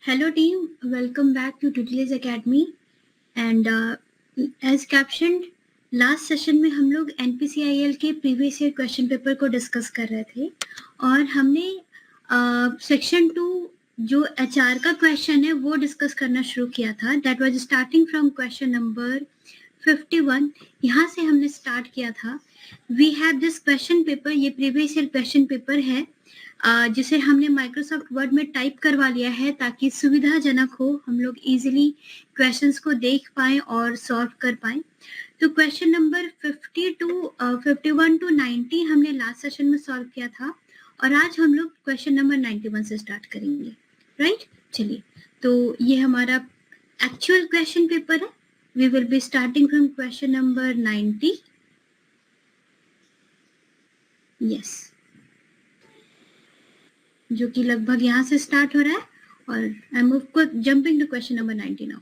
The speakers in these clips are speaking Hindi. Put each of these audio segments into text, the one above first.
Hello team, welcome back to Tutelage Academy and as captioned last session में हम लोग NPCIL के प्रीवियस ईयर क्वेश्चन पेपर को डिस्कस कर रहे थे और हमने सेक्शन 2 जो HR का क्वेश्चन है वो डिस्कस करना शुरू किया था. That was starting from question number 51. यहाँ से हमने स्टार्ट किया था. We have this question paper, ये प्रीवियस ईयर क्वेश्चन पेपर है जिसे हमने माइक्रोसॉफ्ट वर्ड में टाइप करवा लिया है ताकि सुविधाजनक हो, हम लोग इजीली क्वेश्चंस को देख पाएं और सॉल्व कर पाएं. तो क्वेश्चन नंबर 51 टू 90 हमने लास्ट सेशन में सॉल्व किया था और आज हम लोग क्वेश्चन नंबर 91 से स्टार्ट करेंगे. राइट, चलिए. तो ये हमारा एक्चुअल क्वेश्चन पेपर है. We will be starting from question number 90. Yes, जो कि लगभग यहाँ से स्टार्ट हो रहा है और I am jumping to question number 90 now.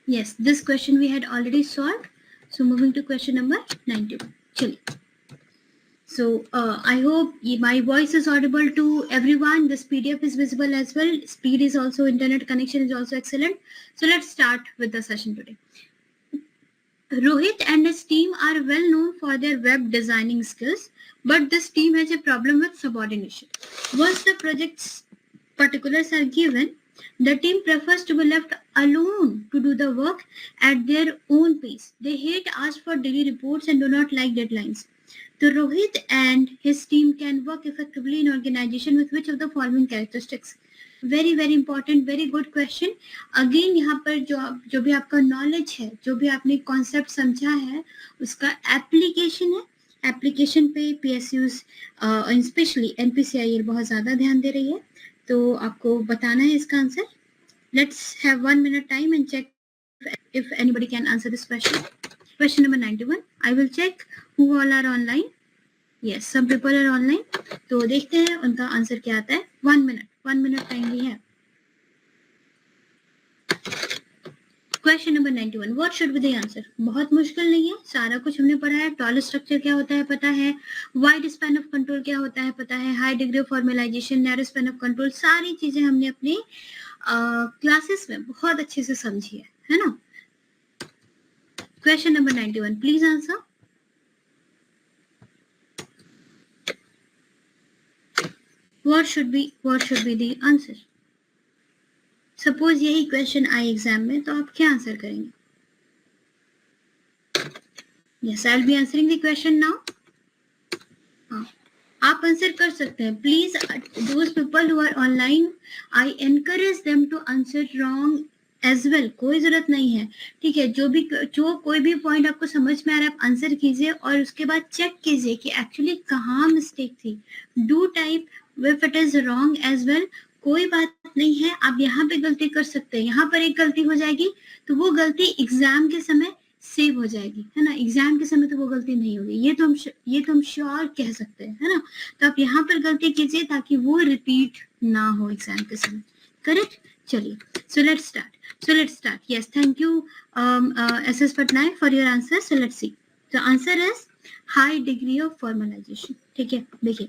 Yes, this question we had already solved. So moving to question number 91. चलिए. So I hope my voice is audible to everyone. This PDF is visible as well. Speed is also, internet connection is also excellent. So let's start with the session today. Rohit and his team are well known for their web designing skills, but this team has a problem with subordination. Once the project's particulars are given, the team prefers to be left alone to do the work at their own pace. They hate ask for daily reports and do not like deadlines. So Rohit and his team can work effectively in organization with which of the following characteristics? Very very important, very good question. Again यहाँ पर जो भी आपका नॉलेज है, जो भी आपने कॉन्सेप्ट समझा है, उसका एप्लीकेशन है. एप्लीकेशन पे PSUs स्पेशली NPCIL बहुत ज़्यादा ध्यान दे रही है, तो आपको बताना है इसका answer. Let's have 1 minute time and check if anybody can answer this question. Question number 91. I will check who all are online. Yes, some people are online. तो देखते हैं उनका आंसर क्या आता है. 1 minute टाइम भी है. Question number 91. What should be the answer? बहुत मुश्किल नहीं है, सारा कुछ हमने पढ़ा है. टॉल स्ट्रक्चर क्या होता है पता है, वाइड स्पैन ऑफ कंट्रोल क्या होता है पता है, high degree of formalisation, narrow span of control, सारी चीजें हमने अपने क्लासेस में बहुत अच्छे से समझी है ना. Question number 91. Please answer. What should be the answer? Suppose यही क्वेश्चन आए एग्जाम में, तो आप क्या आंसर करेंगे? Yes, I will be answering the question now. हाँ, आप आंसर कर सकते हैं. Please those people who are online, I encourage them to answer wrong as well. कोई जरूरत नहीं है, ठीक है. जो कोई भी पॉइंट आपको समझ में आ रहा है आप आंसर कीजिए और उसके बाद चेक कीजिए कि एक्चुअली कहाँ मिस्टेक थी. Do type if it is wrong as well. कोई बात नहीं है, आप यहाँ पे गलती कर सकते हैं. यहाँ पर एक गलती हो जाएगी तो वो गलती एग्जाम के समय सेव हो जाएगी, है ना. एग्जाम के समय तो वो गलती नहीं होगी, ये तो हम श्योर कह सकते हैं, है ना. तो आप यहाँ पर गलती कीजिए ताकि वो रिपीट ना हो एग्जाम के समय. करेक्ट. चलिए, so let's start. Yes, thank you SS Patnaik for your answer. So let's see. The answer is high degree of formalisation. ठीक है, देखिए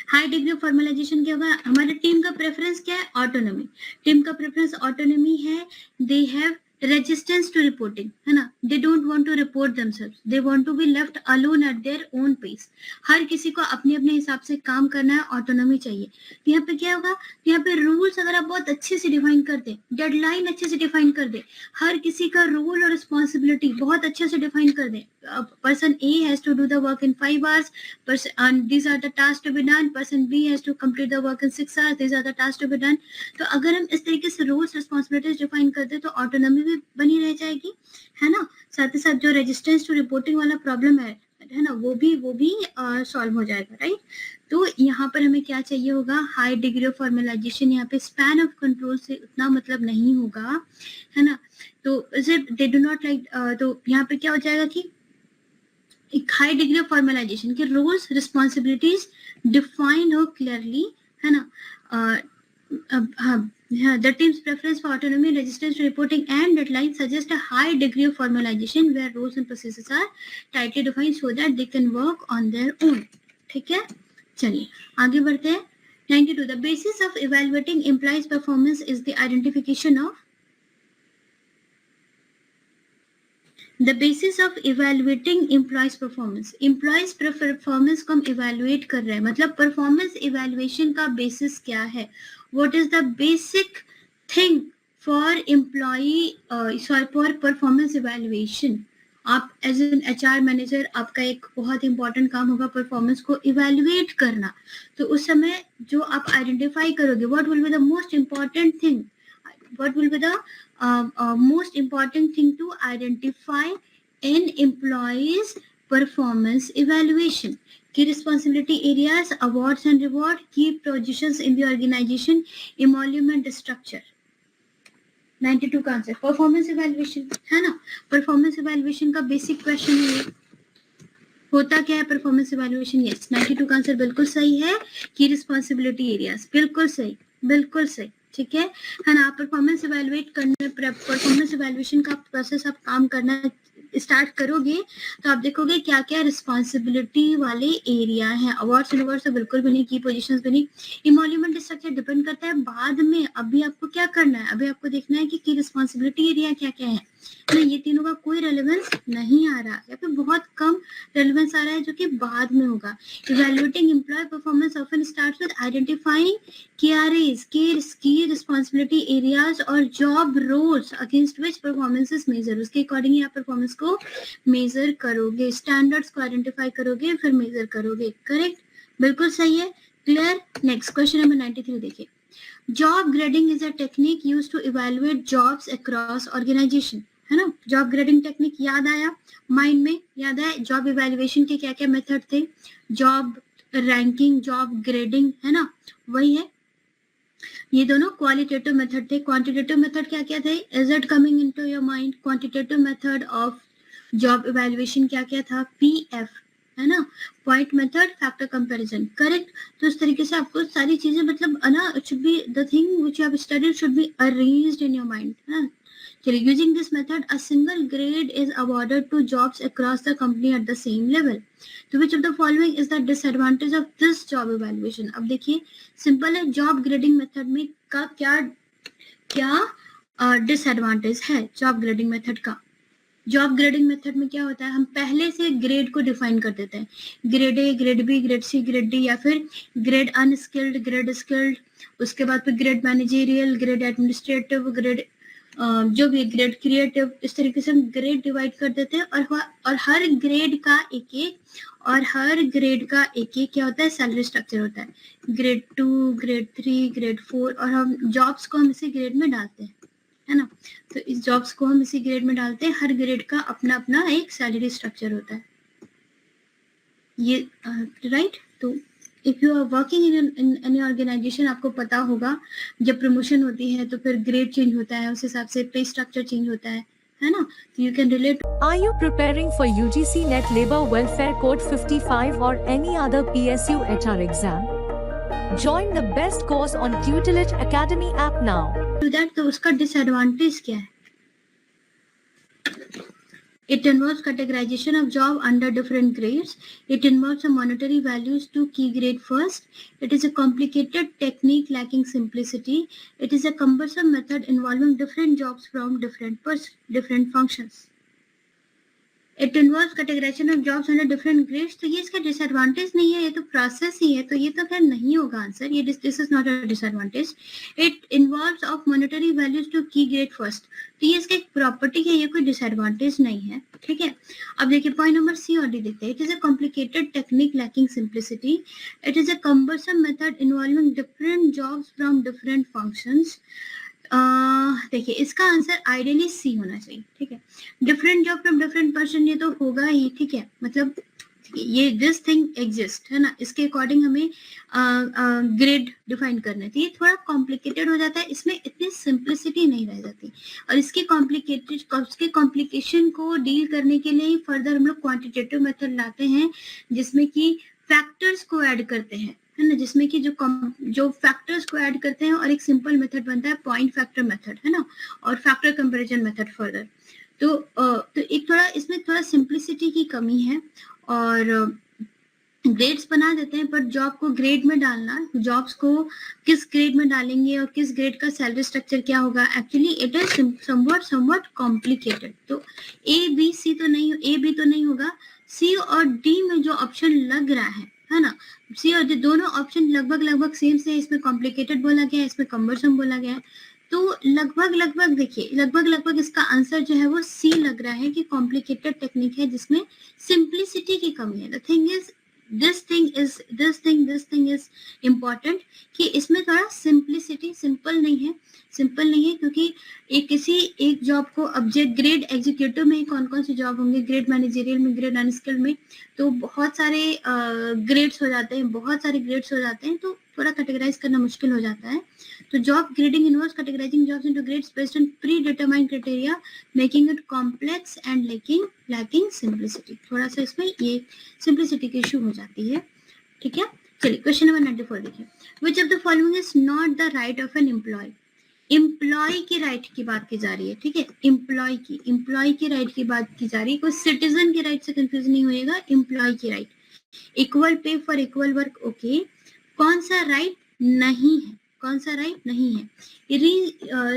हाई डिग्री ऑफ फॉर्मलाइजेशन क्या होगा. हमारे टीम का प्रेफरेंस क्या है? ऑटोनॉमी. टीम का प्रेफरेंस ऑटोनॉमी है. They have resistance to reporting, है ना. They don't want to report themselves, they want to be left alone at their own pace. हर किसी को अपने अपने हिसाब से काम करना है, ऑटोनॉमी चाहिए. यहाँ पे क्या होगा, यहाँ पे रूल्स अगर आप बहुत अच्छे से डिफाइन कर दे, डेडलाइन अच्छे से डिफाइन कर दे, हर किसी का रोल और रिस्पॉन्सिबिलिटी बहुत अच्छे से डिफाइन कर दे. Person A has to do the work in 5 hours, and these are the tasks to be done. Person B has to complete the work in 6 hours. These are the tasks to be done. तो अगर हम इस तरीके से रोल्स रिस्पॉन्सिबिलिटीज डिफाइन कर दे तो ऑटोनॉमी भी बनी रह जाएगी, है ना. साथ ही साथ जो रेजिस्टेंस टू रिपोर्टिंग वाला प्रॉब्लम है ना, वो भी सॉल्व हो जाएगा. राइट. तो यहाँ पर हमें क्या चाहिए होगा? High degree of formalisation. यहाँ पे स्पैन ऑफ कंट्रोल से उतना मतलब नहीं होगा, है ना. तो दे डू नॉट लाइक, तो यहाँ पे क्या हो जाएगा कि एक हाई डिग्री ऑफ फॉर्मलाइजेशन के रोल्स रिस्पॉन्सिबिलिटीज डिफाइंड हो क्लियरली, है ना. हाँ, The team's preference for autonomy, resistance to reporting, and deadlines suggest a high degree of formalization where roles and processes are tightly defined so that they can work on their own. ठीक है, चलिए आगे बढ़ते हैं. 92. The basis of evaluating employees' performance is the identification of. The basis of evaluating employees' performance. Employees' performance को हम evaluate कर रहे हैं, मतलब performance evaluation का basis क्या है? What is the basic thing for employee for performance evaluation? आप एज एन HR मैनेजर, आपका एक बहुत इंपॉर्टेंट काम होगा परफॉर्मेंस को इवेल्युएट करना. तो उस समय जो आप आइडेंटिफाई करोगे, what will be the most important thing, what will be the most important thing to identify in employees performance evaluation? Key responsibility areas, awards and reward, key positions in the organization, emolument structure. 92 का आंसर परफॉर्मेंस इवैल्यूएशन है ना. परफॉर्मेंस इवैल्यूएशन का बेसिक क्वेश्चन है. होता क्या है परफॉर्मेंस इवैल्यूएशन? यस, 92 का आंसर बिल्कुल सही है. की रिस्पॉन्सिबिलिटी एरियाज, बिल्कुल सही, बिल्कुल सही. ठीक है ना. आप परफॉर्मेंस इवैल्यूएट करने, परफॉर्मेंस इवैल्यूएशन का प्रोसेस आप काम करना स्टार्ट करोगे तो आप देखोगे क्या क्या रिस्पॉन्सिबिलिटी वाले एरिया है. अवार्ड्स एंड रिवॉर्ड्स तो बिल्कुल भी नहीं, की पोजीशंस भी नहीं. इमोल्यूमेंट स्ट्रक्चर डिपेंड करता है बाद में. अभी आपको क्या करना है, अभी आपको देखना है कि की रिस्पॉन्सिबिलिटी एरिया क्या क्या है. तो ये तीनों का कोई रेलेवेंस नहीं आ रहा या फिर बहुत कम रेलेवेंस आ रहा है, जो कि बाद में होगा. Evaluating employ performance often starts with identifying KRAs, key responsibility areas और job roles against which performance is measured. उसके अकॉर्डिंग ही आप परफॉर्मेंस को मेजर करोगे, स्टैंडर्ड्स को आइडेंटिफाई करोगे, फिर मेजर करोगे. करेक्ट, बिल्कुल सही है. क्लियर. नेक्स्ट क्वेश्चन नंबर 93 देखिए. Job grading is a technique used to evaluate jobs across organization, है ना. जॉब ग्रेडिंग टेक्निक याद आया, माइंड में याद आया. जॉब इवैल्यूएशन के क्या क्या मेथड थे? जॉब रैंकिंग, जॉब ग्रेडिंग, है ना, वही है. ये दोनों क्वालिटेटिव मेथड थे. क्वांटिटेटिव मेथड क्या क्या थे? Is it coming into your mind? Quantitative method of job evaluation क्या क्या था? PF, है ना, point method, factor comparison. Correct. तो इस तरीके से आपको सारी चीजें, मतलब ना, it should be the thing which you have studied should be arranged in your mind, है ना. चलिए, using this method a single grade is awarded to jobs across the company at the same level. तो which of the following is the disadvantage of this job evaluation? अब देखिए, सिंपल है. जॉब ग्रेडिंग मेथड में का क्या क्या डिसएडवांटेज है जॉब ग्रेडिंग मेथड का? जॉब ग्रेडिंग मेथड में क्या होता है, हम पहले से ग्रेड को डिफाइन कर देते हैं. Grade A, grade B, grade C, grade D, या फिर ग्रेड अनस्किल्ड, ग्रेड स्किल्ड, उसके बाद फिर grade managerial, grade administrative, grade जो भी ग्रेड क्रिएटिव. इस तरीके से हम ग्रेड डिवाइड कर देते हैं. और हर ग्रेड का एक क्या होता है? सैलरी स्ट्रक्चर होता है. ग्रेड 2, ग्रेड 3, ग्रेड 4, और हम जॉब्स को हम इसी ग्रेड में डालते हैं, है ना. तो इस जॉब्स को हम इसी ग्रेड में डालते हैं. हर ग्रेड का अपना अपना एक सैलरी स्ट्रक्चर होता है. ये राइट. तो if you are working in any organization, आपको पता होगा जब प्रमोशन होती है तो फिर ग्रेड चेंज होता है, उस हिसाब से पे स्ट्रक्चर चेंज होता है ना. तो you can relate. Are you preparing for UGC Net Labor Welfare Code 55 or any other PSU HR exam? Join the best course on Tutelage Academy app now. To that. तो उसका डिसएडवांटेज क्या है? It involves categorization of job under different grades. It involves some monetary values to key grade first. It is a complicated technique lacking simplicity. It is a cumbersome method involving different jobs from different functions. It involves categorization of jobs under different grades. तो ये इसका डिसएडवांटेज नहीं है, ये तो प्रोसेस ही है. तो ये तो खैर नहीं होगा आंसर. ये this is not a disadvantage. It involves of monetary values to key grade first. तो ये इसका एक प्रॉपर्टी है, ये कोई डिसएडवांटेज नहीं है. ठीक है. अब देखिए पॉइंट नंबर C और D देखते हैं. It is a complicated technique lacking simplicity. It is a cumbersome method involving different jobs from different functions. देखिए इसका आंसर आइडियली C होना चाहिए. ठीक है. Different job from different person, ये तो होगा ही. ठीक है. मतलब ये दिस थिंग एग्जिस्ट, है ना. इसके अकॉर्डिंग हमें ग्रेड डिफाइन करना चाहिए. थोड़ा कॉम्प्लिकेटेड हो जाता है, इसमें इतनी सिंप्लिसिटी नहीं रह जाती. और इसके कॉम्प्लिकेशन को डील करने के लिए फर्दर हम लोग क्वांटिटेटिव मेथड लाते हैं, जिसमें कि फैक्टर्स को ऐड करते हैं, है ना, जिसमें कि जो फैक्टर्स को ऐड करते हैं और एक सिंपल मेथड बनता है पॉइंट फैक्टर मेथड, है ना, और फैक्टर कंपैरिजन मेथड फर्दर। तो एक थोड़ा इसमें थोड़ा सिंप्लिसिटी की कमी है, और ग्रेड्स बना देते हैं, पर जॉब को ग्रेड में डालना, जॉब्स को किस ग्रेड में डालेंगे और किस ग्रेड का सैलरी स्ट्रक्चर क्या होगा, actually it is somewhat complicated. तो ए बी तो नहीं होगा, सी और डी में जो ऑप्शन लग रहा है ना, सी और डी दोनों ऑप्शन लगभग सेम से, इसमें कॉम्प्लिकेटेड बोला गया है, इसमें कम्बरसम बोला गया है। तो लगभग देखिए, लगभग इसका आंसर जो है वो सी लग रहा है कि कॉम्प्लिकेटेड टेक्निक है जिसमें सिंप्लिसिटी की कमी है। The thing is this thing is important कि इसमें थोड़ा सिंप्लिसिटी, सिंपल नहीं है क्योंकि एक जॉब को अब ग्रेड एग्जीक्यूटिव में कौन सी जॉब होंगे, ग्रेड मैनेजरियल में, ग्रेड अनस्किल्ड में, तो बहुत सारे ग्रेड्स हो जाते हैं, तो थोड़ा कैटेगराइज करना मुश्किल हो जाता है। तो job grading involves categorising jobs into grades based on pre determined criteria, making it complex and lacking simplicity. थोड़ा सा इसमें ये सिंप्लिसिटी की इशू हो जाती है, ठीक है। चलिए क्वेश्चन नंबर 94 देखिए, which of the following is not the right of an employ. Employ की राइट की बात की जा रही है, ठीक है, एम्प्लॉय की राइट की बात की जा रही है, कोई सिटीजन की राइट से कंफ्यूज नहीं होएगा। एम्प्लॉय की right, equal pay for equal work, okay, कौन सा राइट नहीं है,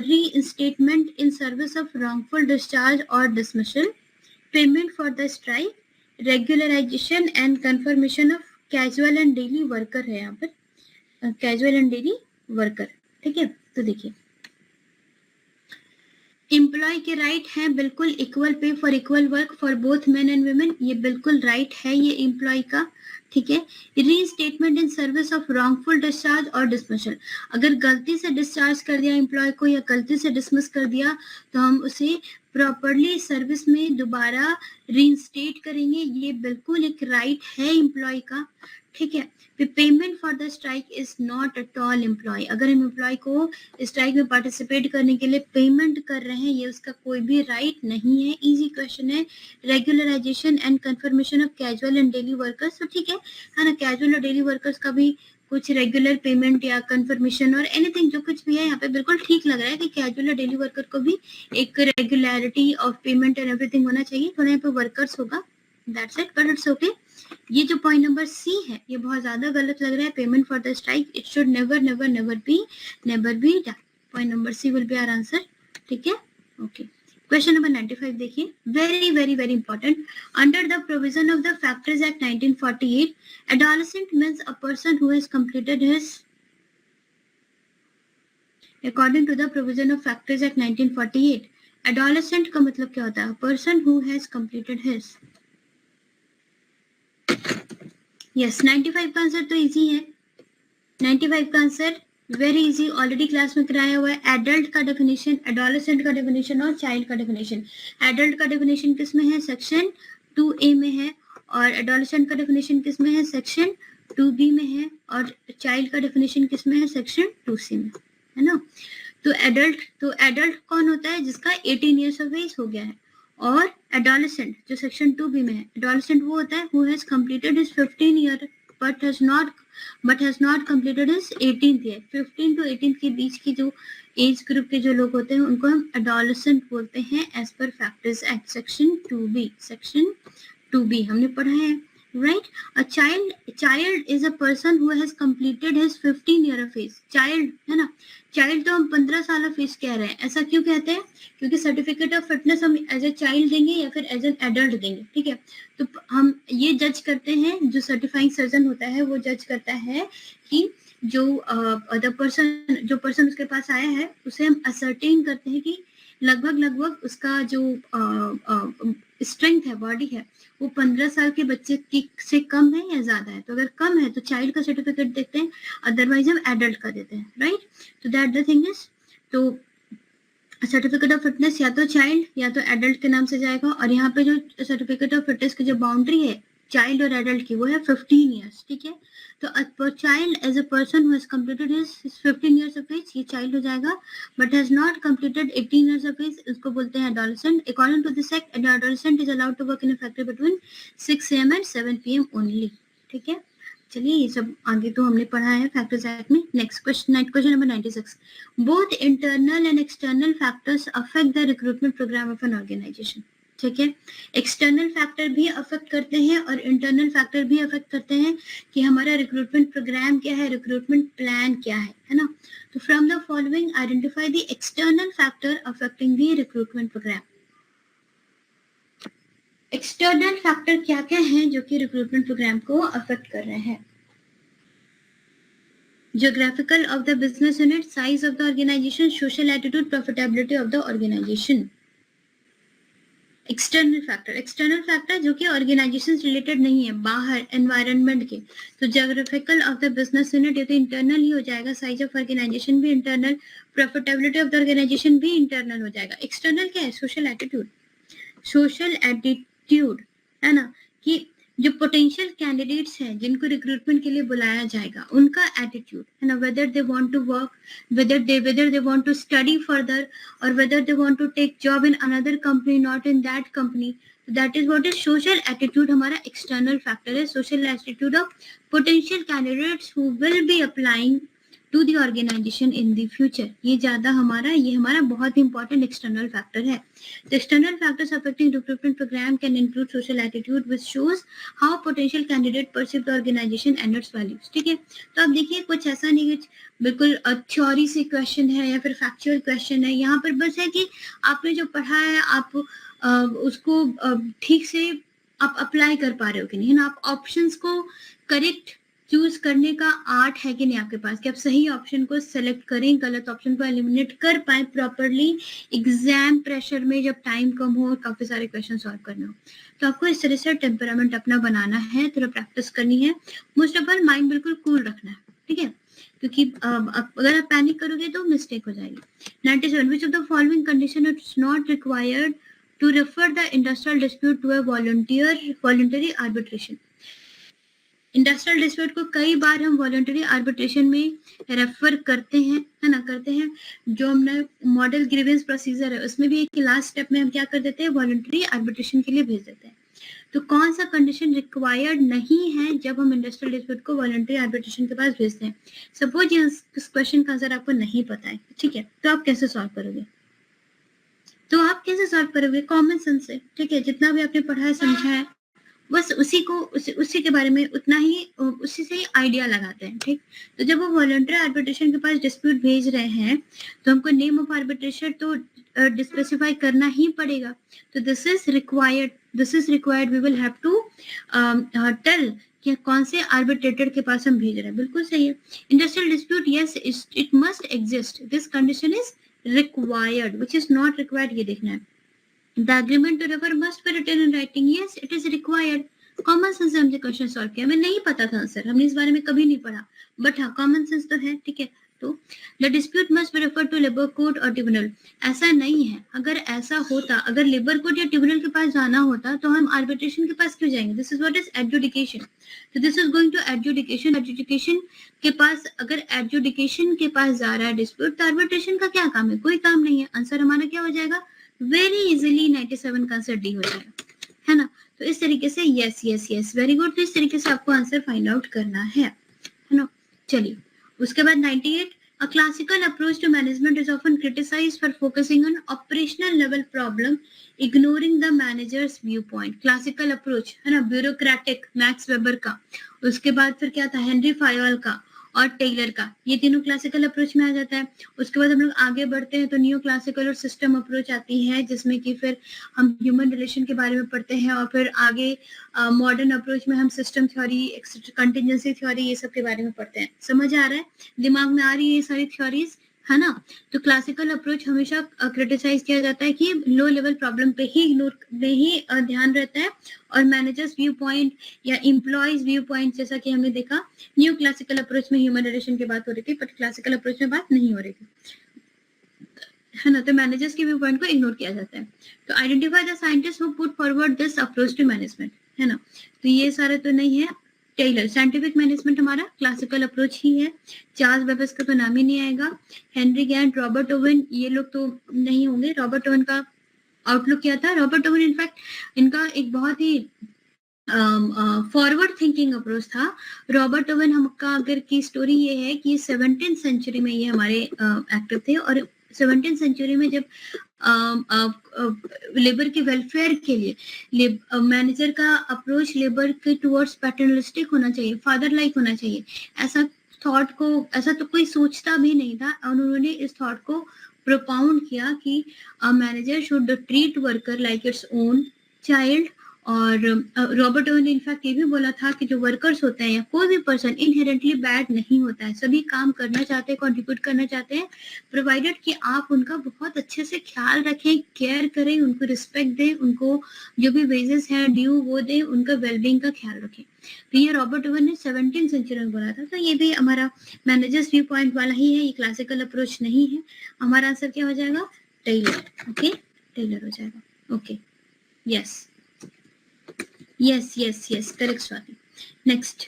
reinstatement in service of wrongful discharge और dismissal, payment for the strike, regularisation and confirmation of casual and daily worker है यहाँ पर, कैजुअल एंड डेली वर्कर, ठीक है। तो देखिए एम्प्लॉय के राइट है बिल्कुल, equal pay for equal work for both men and women, ये बिल्कुल राइट है ये एम्प्लॉय का, ठीक है। Reinstatement in service of wrongful discharge और डिसमिसल, अगर गलती से डिस्चार्ज कर दिया एम्प्लॉय को या गलती से डिसमिस कर दिया तो हम उसे प्रॉपरली सर्विस में दोबारा रीइंस्टेट करेंगे, ये बिल्कुल एक राइट है एम्प्लॉय का, ठीक है। Payment for the strike is not at all employ, अगर हम एम्प्लॉय को स्ट्राइक में पार्टिसिपेट करने के लिए पेमेंट कर रहे हैं, ये उसका कोई भी राइट नहीं है। इजी क्वेश्चन है। Regularization and confirmation of casual and daily workers, तो ठीक है ना, कैजुअल और डेली वर्कर्स का भी कुछ रेगुलर पेमेंट या कंफर्मेशन और एनीथिंग जो कुछ भी है यहाँ पे बिल्कुल ठीक लग रहा है कि कैजुअल और डेली वर्कर को भी एक regularity of payment and everything होना चाहिए, थोड़ा यहाँ पे वर्कर्स होगा, that's it, but it's okay. ये जो पॉइंट नंबर सी है ये बहुत ज्यादा गलत लग रहा है, payment for the strike, it should never be done. Point number C will be our answer, ठीक है, ओके। क्वेश्चन नंबर 95 देखिए, very important. Under the provision of the factors act 1948, adolescent means a person who has completed his, according to the provision of factors act 1948, adolescent का मतलब क्या होता है, person who has completed his. Yes 95 का आंसर तो इजी है, 95 का answer very easy, already class में कराया हुआ है। एडल्ट का डेफिनेशन, एडोलेसेंट का डेफिनेशन और चाइल्ड का डेफिनेशन। एडल्ट का डेफिनेशन किस में है, सेक्शन 2A में है, और एडोलेसेंट का डेफिनेशन किस में है, सेक्शन 2B में है, और चाइल्ड का डेफिनेशन किस में है, सेक्शन 2C में, है ना। तो एडल्ट कौन होता है, जिसका 18 ईयर्स ऑफ एज हो गया है, और एडोलेसेंट जो सेक्शन 2B में है, एडोलेसेंट वो होता है who has completed his 15 year but has not completed his 18th year. 15 to 18 के बीच की जो एज ग्रुप के जो लोग होते हैं उनको हम एडोलेसेंट बोलते हैं as per factors act section 2B हमने पढ़ा है, right. A child is a person who has completed his 15 year of age, child है ना, चाइल्ड तो हम 15 साल ऑफ एज कह रहे हैं, ऐसा क्यों कहते हैं, क्योंकि सर्टिफिकेट ऑफ फिटनेस हम एज ए चाइल्ड देंगे या फिर एज एन एडल्ट देंगे, ठीक है। तो हम ये जज करते हैं, जो सर्टिफाइंग सर्जन होता है वो जज करता है कि जो पर्सन उसके पास आया है उसे हम असर्टेन करते हैं कि लगभग उसका जो स्ट्रेंथ है, बॉडी है, वो 15 साल के बच्चे से कम है या ज्यादा है। तो अगर कम है तो चाइल्ड का सर्टिफिकेट देते हैं, अदरवाइज हम एडल्ट का देते हैं, राइट। तो दैट द थिंग इज, तो सर्टिफिकेट ऑफ फिटनेस या तो चाइल्ड या तो एडल्ट के नाम से जाएगा, और यहाँ पे जो सर्टिफिकेट ऑफ फिटनेस की जो बाउंड्री है चाइल्ड और एडल्ट की वो है 15 ईयर्स, ठीक है। तो child as a person who has completed his 15 years of age, ये चाइल्ड हो जाएगा, but has not completed 18 years of age, इसको बोलते हैं adolescent. According to this act, adolescent is allowed to work in a factory between 6 AM and 7 PM only, ठीक है। चलिए ये सब आगे तो हमने पढ़ा है फैक्टर्स एक्ट में. Next question number 96. Both internal and external factors affect the recruitment program of an organization. ठीक है, एक्सटर्नल फैक्टर भी अफेक्ट करते हैं और इंटरनल फैक्टर भी अफेक्ट करते हैं कि हमारा रिक्रूटमेंट प्रोग्राम क्या है, रिक्रूटमेंट प्लान क्या है ना. तो from the following identify the external factor affecting the recruitment program. External factor क्या क्या हैं जो कि रिक्रूटमेंट प्रोग्राम को अफेक्ट कर रहे हैं. Geographical of the business unit, size of the organization, social attitude, profitability of the organization. External factor जो कि ऑर्गेनाइजेशन रिलेटेड नहीं है, बाहर एनवायरनमेंट के. तो geographical of the business unit ये तो इंटरनल ही हो जाएगा, साइज ऑफ ऑर्गेनाइजेशन भी internal, profitability of the organization भी इंटरनल हो जाएगा. एक्सटर्नल क्या है, सोशल एटीट्यूड है ना, कि जो पोटेंशियल कैंडिडेट्स हैं जिनको रिक्रूटमेंट के लिए बुलाया जाएगा उनका एटीट्यूड है ना, whether they want to work, whether they want to study further, और whether they want to take job in another company, not in that company. That is what is social attitude. हमारा एक्सटर्नल फैक्टर है social attitude of potential candidates who will be applying to the organization in the future. ये हमारा बहुत इंपॉर्टेंट एक्सटर्नल फैक्टर है. The external factors affecting recruitment program can include social attitude, which shows how potential candidate perceive the organization and its values. ठीक है, तो अब देखिए कुछ ऐसा नहीं कि बिल्कुल थ्योरी से क्वेश्चन है या फिर फैक्चुअल क्वेश्चन है. यहाँ पर बस है कि आपने जो पढ़ा है आप उसको ठीक से आप अप्लाई कर पा रहे हो कि नहीं, है ना. आप ऑप्शंस को करेक्ट चूज करने का आर्ट है कि नहीं आपके पास, कि आप सही ऑप्शन को सेलेक्ट करें, गलत ऑप्शन को एलिमिनेट कर पाए प्रॉपरली. एग्जाम प्रेशर में जब टाइम कम हो और काफी सारे क्वेश्चन सॉल्व करने हो, तो आपको इस तरह से टेम्परामेंट अपना बनाना है, थोड़ा प्रैक्टिस करनी है. मोस्ट ऑफ ऑल माइंड बिल्कुल कूल रखना है, ठीक है, क्योंकि अगर आप पैनिक करोगे तो मिस्टेक हो जाएगी. 97. Which of the following condition is not required to refer the industrial dispute to a voluntary arbitration. Industrial dispute को कई बार हम वॉलंटरी आर्बिट्रेशन में रेफर करते हैं, है ना, करते हैं. जो हमने मॉडल ग्रीवेंस प्रोसीजर है उसमें भी एक लास्ट स्टेप में हम क्या कर देते हैं, वॉलंटरी आर्बिट्रेशन के लिए भेज देते हैं. तो कौन सा कंडीशन रिक्वायर्ड नहीं है जब हम इंडस्ट्रियल डिस्प्यूट को वॉलंटरी आर्बिट्रेशन के पास भेजते हैं. सपोज इस क्वेश्चन का आंसर आपको नहीं पता है, ठीक है, तो आप कैसे सॉल्व करोगे, कॉमन सेंस से. ठीक है, जितना भी आपने पढ़ा है समझा है बस उसी के बारे में उतना ही, उसी से ही आइडिया लगाते हैं. ठीक, तो जब वो वॉलंटरी आर्बिट्रेशन के पास डिस्प्यूट भेज रहे हैं तो हमको नेम ऑफ आर्बिट्रेटर तो स्पेसिफाई करना ही पड़ेगा. तो this is required we will have to tell कि कौन से आर्बिट्रेटर के पास हम भेज रहे हैं. बिल्कुल सही है. Industrial dispute, yes it must exist, this condition is required. Which is not required ये देखना है. The agreement to refer must be written in writing. Yes, it is required. Common sense से हमने क्वेश्चन सॉल्व किया. हमें नहीं पता था आंसर, हमने इस बारे में कभी नहीं पढ़ा, बट हाँ कॉमन सेंस तो है. ठीक है, तो the dispute must be refer to labour court और ट्रिब्यूनल. ऐसा नहीं है, अगर ऐसा होता, अगर लेबर कोर्ट या ट्रिब्यूनल के पास जाना होता तो हम आर्बिट्रेशन के पास क्यों जाएंगे. This is what is adjudication. तो this is going to adjudication के पास. अगर एडजुडिकेशन के पास जा रहा है डिस्प्यूट तो आर्बिट्रेशन का क्या काम है, कोई काम नहीं है. आंसर हमारा क्या हो जाएगा, वेरी इजीली 97 का आंसर डी हो जाएगा, है ना. तो इस तरीके से यस वेरी गुड. तो इस तरीके से आपको आंसर फाइंड आउट करना है ना. चलिए उसके बाद 98. A classical approach to management is often criticized for focusing on operational level problem, ignoring the manager's viewpoint. Classical approach है ना, ब्यूरोक्रेटिक, मैक्स वेबर का. उसके बाद फिर क्या था, हेनरी फायोल का और टेलर का. ये तीनों क्लासिकल अप्रोच में आ जाता है. उसके बाद हम लोग आगे बढ़ते हैं तो न्यू क्लासिकल और सिस्टम अप्रोच आती है, जिसमें कि फिर हम ह्यूमन रिलेशन के बारे में पढ़ते हैं, और फिर आगे मॉडर्न अप्रोच में हम सिस्टम थ्योरी, कंटिजेंसी थ्योरी, ये सब के बारे में पढ़ते हैं. समझ आ रहा है, दिमाग में आ रही है ये सारी थ्योरीज, है ना. तो क्लासिकल अप्रोच हमेशा क्रिटिसाइज किया जाता है कि लो लेवल प्रॉब्लम पे ही ध्यान रहता है, और मैनेजर्स व्यू पॉइंट या एम्प्लॉयज व्यू पॉइंट, जैसा कि हमने देखा न्यू क्लासिकल अप्रोच में ह्यूमन रिलेशन की बात हो रही थी, बट क्लासिकल अप्रोच में बात नहीं हो रही थी, है ना. तो मैनेजर्स के व्यू पॉइंट को इग्नोर किया जाता है. तो identify the scientist who put forward this approach to management, है ना. तो ये सारे तो नहीं है. टेलर, साइंटिफिक मैनेजमेंट हमारा क्लासिकल अप्रोच ही है. चार्ल्स बेबेज का तो नाम ही नहीं आएगा. हेनरी गैंट, रॉबर्ट ओवन, ये लोग तो नहीं होंगे. रॉबर्ट ओवन का आउटलुक क्या था, रॉबर्ट ओवन इनफैक्ट इनका एक बहुत ही फॉरवर्ड थिंकिंग अप्रोच था। रॉबर्ट ओवन हमका अगर की स्टोरी ये है कि 17th सेंचुरी में ये हमारे एक्टिव थे, और 17th सेंचुरी में जब लेबर के वेलफेयर के लिए मैनेजर का अप्रोच लेबर के टुवर्ड्स पैटर्नलिस्टिक होना चाहिए, फादर लाइक होना चाहिए, ऐसा थॉट को, ऐसा तो कोई सोचता भी नहीं था, और उन्होंने इस थॉट को प्रोपाउंड किया कि manager should treat worker like its own child. और रॉबर्ट ओवन ने इनफैक्ट ये भी बोला था कि जो वर्कर्स होते हैं या कोई भी पर्सन इनहेरेंटली बैड नहीं होता है, सभी काम करना चाहते हैं, कंट्रीब्यूट करना चाहते हैं, प्रोवाइडेड कि आप उनका बहुत अच्छे से ख्याल रखें, केयर करें, उनको रिस्पेक्ट दें, उनको जो भी वेजेस है ड्यू वो दें, उनका वेलबींग का ख्याल रखें। तो ये रॉबर्ट ओवन ने 17th सेंचुरी में बोला था। तो ये भी हमारा मैनेजर्स व्यू पॉइंट वाला ही है, ये क्लासिकल अप्रोच नहीं है। हमारा आंसर क्या हो जाएगा? टेलर। ओके, टेलर हो जाएगा। Okay, yes yes, correct, Swati. Next,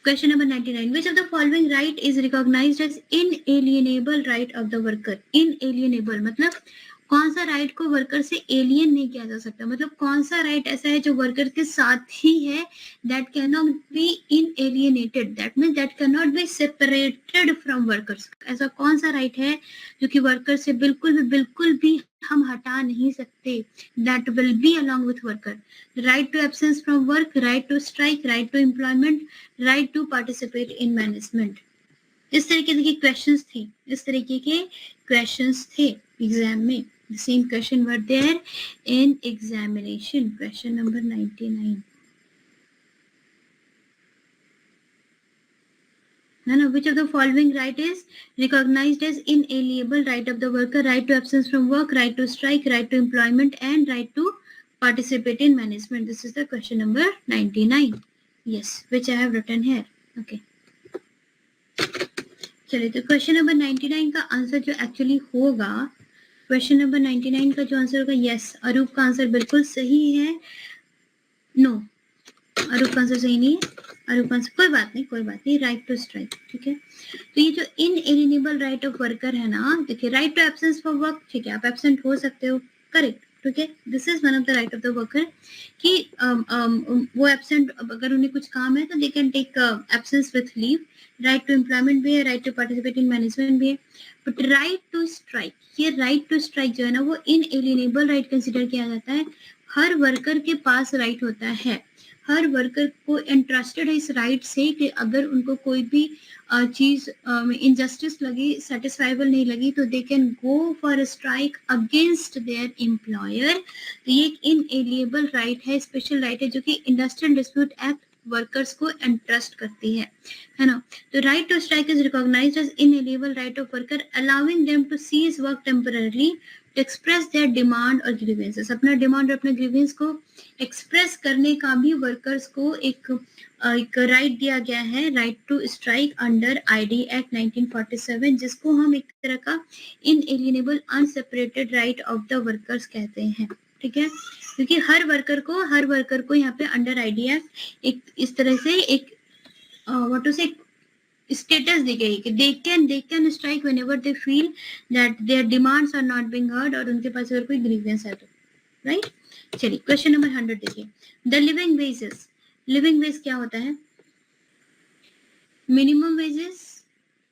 question number 99. Which of the following right is recognized as inalienable right of the worker? Inalienable मतलब कौन सा राइट को वर्कर से एलियन नहीं किया जा सकता, मतलब कौन सा राइट ऐसा है जो वर्कर के साथ ही है, that can not be inalienated, that means that can not be separated from workers. ऐसा कौन सा राइट है जो कि वर्कर से बिल्कुल भी हम हटा नहीं सकते, that will be along with worker. Right to absence from work, right to strike, right to employment, right to participate in management. इस तरीके के क्वेश्चंस थे, इस तरीके के क्वेश्चंस थे एग्जाम में। The same question were there in examination. Question number 99. No, which of the following right is recognized as inalienable right of the worker? Right to absence from work, right to strike, right to employment, and right to participate in management. This is the question number 99. Yes, which I have written here. Okay. चलिए, तो क्वेश्चन नंबर 99 का आंसर जो एक्चुअली होगा, क्वेश्चन नंबर 99 का जो आंसर होगा, यस, अरूप का आंसर बिल्कुल सही है। नो, अरूप का आंसर सही नहीं है। अरूप का आंसर कोई बात नहीं, राइट टू स्ट्राइक। ठीक है, तो ये जो इनएलिएनेबल राइट ऑफ वर्कर है ना, देखिए, right to absence for work, ठीक है, आप एब्सेंट हो सकते हो, करेक्ट, ठीक है, this is one of the right of the worker कि वो एब्सेंट, अगर उन्हें कुछ काम है तो they can take absence with leave. Right to employment भी है, right to participate in management भी है, बट राइट टू स्ट्राइक, ये राइट टू स्ट्राइक जो है ना, वो इनएलिएनेबल राइट कंसिडर किया जाता है। हर वर्कर के पास राइट होता है, हर वर्कर को इंटरेस्टेड है इस राइट से कि अगर उनको कोई भी चीज इनजस्टिस लगी, सेटिस्फाइबल नहीं लगी, तो they can go for strike against their employer. तो ये एक इनएलिएबल राइट है, स्पेशल राइट है, जो कि इंडस्ट्रियल डिस्प्यूट एक्ट वर्कर्स को इंटरेस्ट करती है ना। तो right to strike is recognized as inalienable right of worker, allowing them to cease work temporarily to express their demand और ग्रीवेंसेस। अपना डिमांड और अपने ग्रीवेंस को एक्सप्रेस करने का भी वर्कर्स को एक राइट दिया गया है, right to strike under ID act 1947, जिसको हम एक तरह का inalienable unseparated right of the workers कहते हैं। ठीक है, क्योंकि हर वर्कर को यहाँ पे अंडर आईडी एक्ट एक इस तरह से एक व्हाट टू से स्टेटस दी गई कि they can strike whenever they feel that their demands are not being heard, और उनके पास अगर कोई ग्रीवेंस है तो, राइट। चलिए, क्वेश्चन नंबर 100 देखिए, the living wages. Living veg क्या होता है? मिनिमम वेजेस,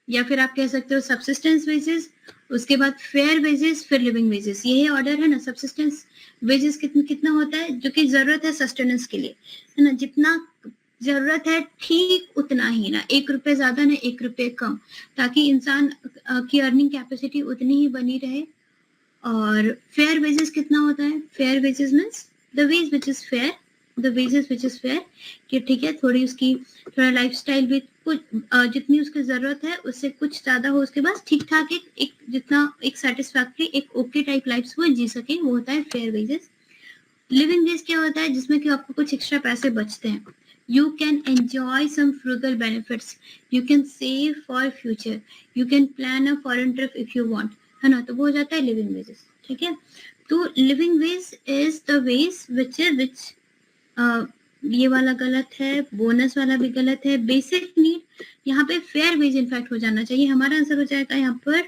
या फिर आप कह सकते हो सब्सिस्टेंस वेजेस, उसके बाद फेयर वेजेस, फिर लिविंग वेजेस। यही ऑर्डर है ना। सब्सिस्टेंस वेजेस कितना होता है, जो कि जरूरत है सस्टेनेंस के लिए, है ना, जितना जरूरत है ठीक उतना ही, ना 1 रुपए ज्यादा ना 1 रुपए कम, ताकि इंसान की अर्निंग कैपेसिटी उतनी ही बनी रहे। और फेयर वेजेस कितना होता है? Fair wages means the ways which is fair, the wages which is fair, कि ठीक है, थोड़ा लाइफस्टाइल भी कुछ जितनी उसकी जरूरत है उससे कुछ ज्यादा हो, उसके बाद ठीक ठाक एक जितना एक सेटिस्फैक्टरी एक ओके टाइप लाइफ वो जी सके, वो होता है फेयर वेजेस। लिविंग वेज क्या होता है? जिसमें कि आपको कुछ एक्स्ट्रा पैसे बचते हैं, you can enjoy some frugal benefits, you can save for future, you can plan a foreign trip if you want, है ना, तो वो हो जाता है लिविंग वेजेस। ठीक है, तो living veg is the ways which ये वाला गलत है, बोनस वाला भी गलत है, बेसिक नीड, यहाँ पे फेयर वेज इनफैक्ट हो जाना चाहिए। हमारा आंसर हो जाएगा यहाँ पर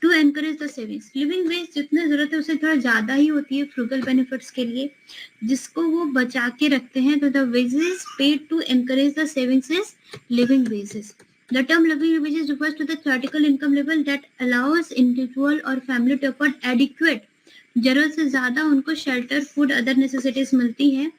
to encourage the savings. Living wage जितनी जरूरत है उससे थोड़ा ज्यादा ही होती है फ्रूगल बेनिफिट्स के लिए, जिसको वो बचा के रखते हैं। तो the wages paid to encourage the savings is living wages. The term living wages refers to the theoretical income level that allows individual or family to afford adequate, जरूरत से ज्यादा उनको शेल्टर, फूड, अदर नेसेसिटीज मिलती है।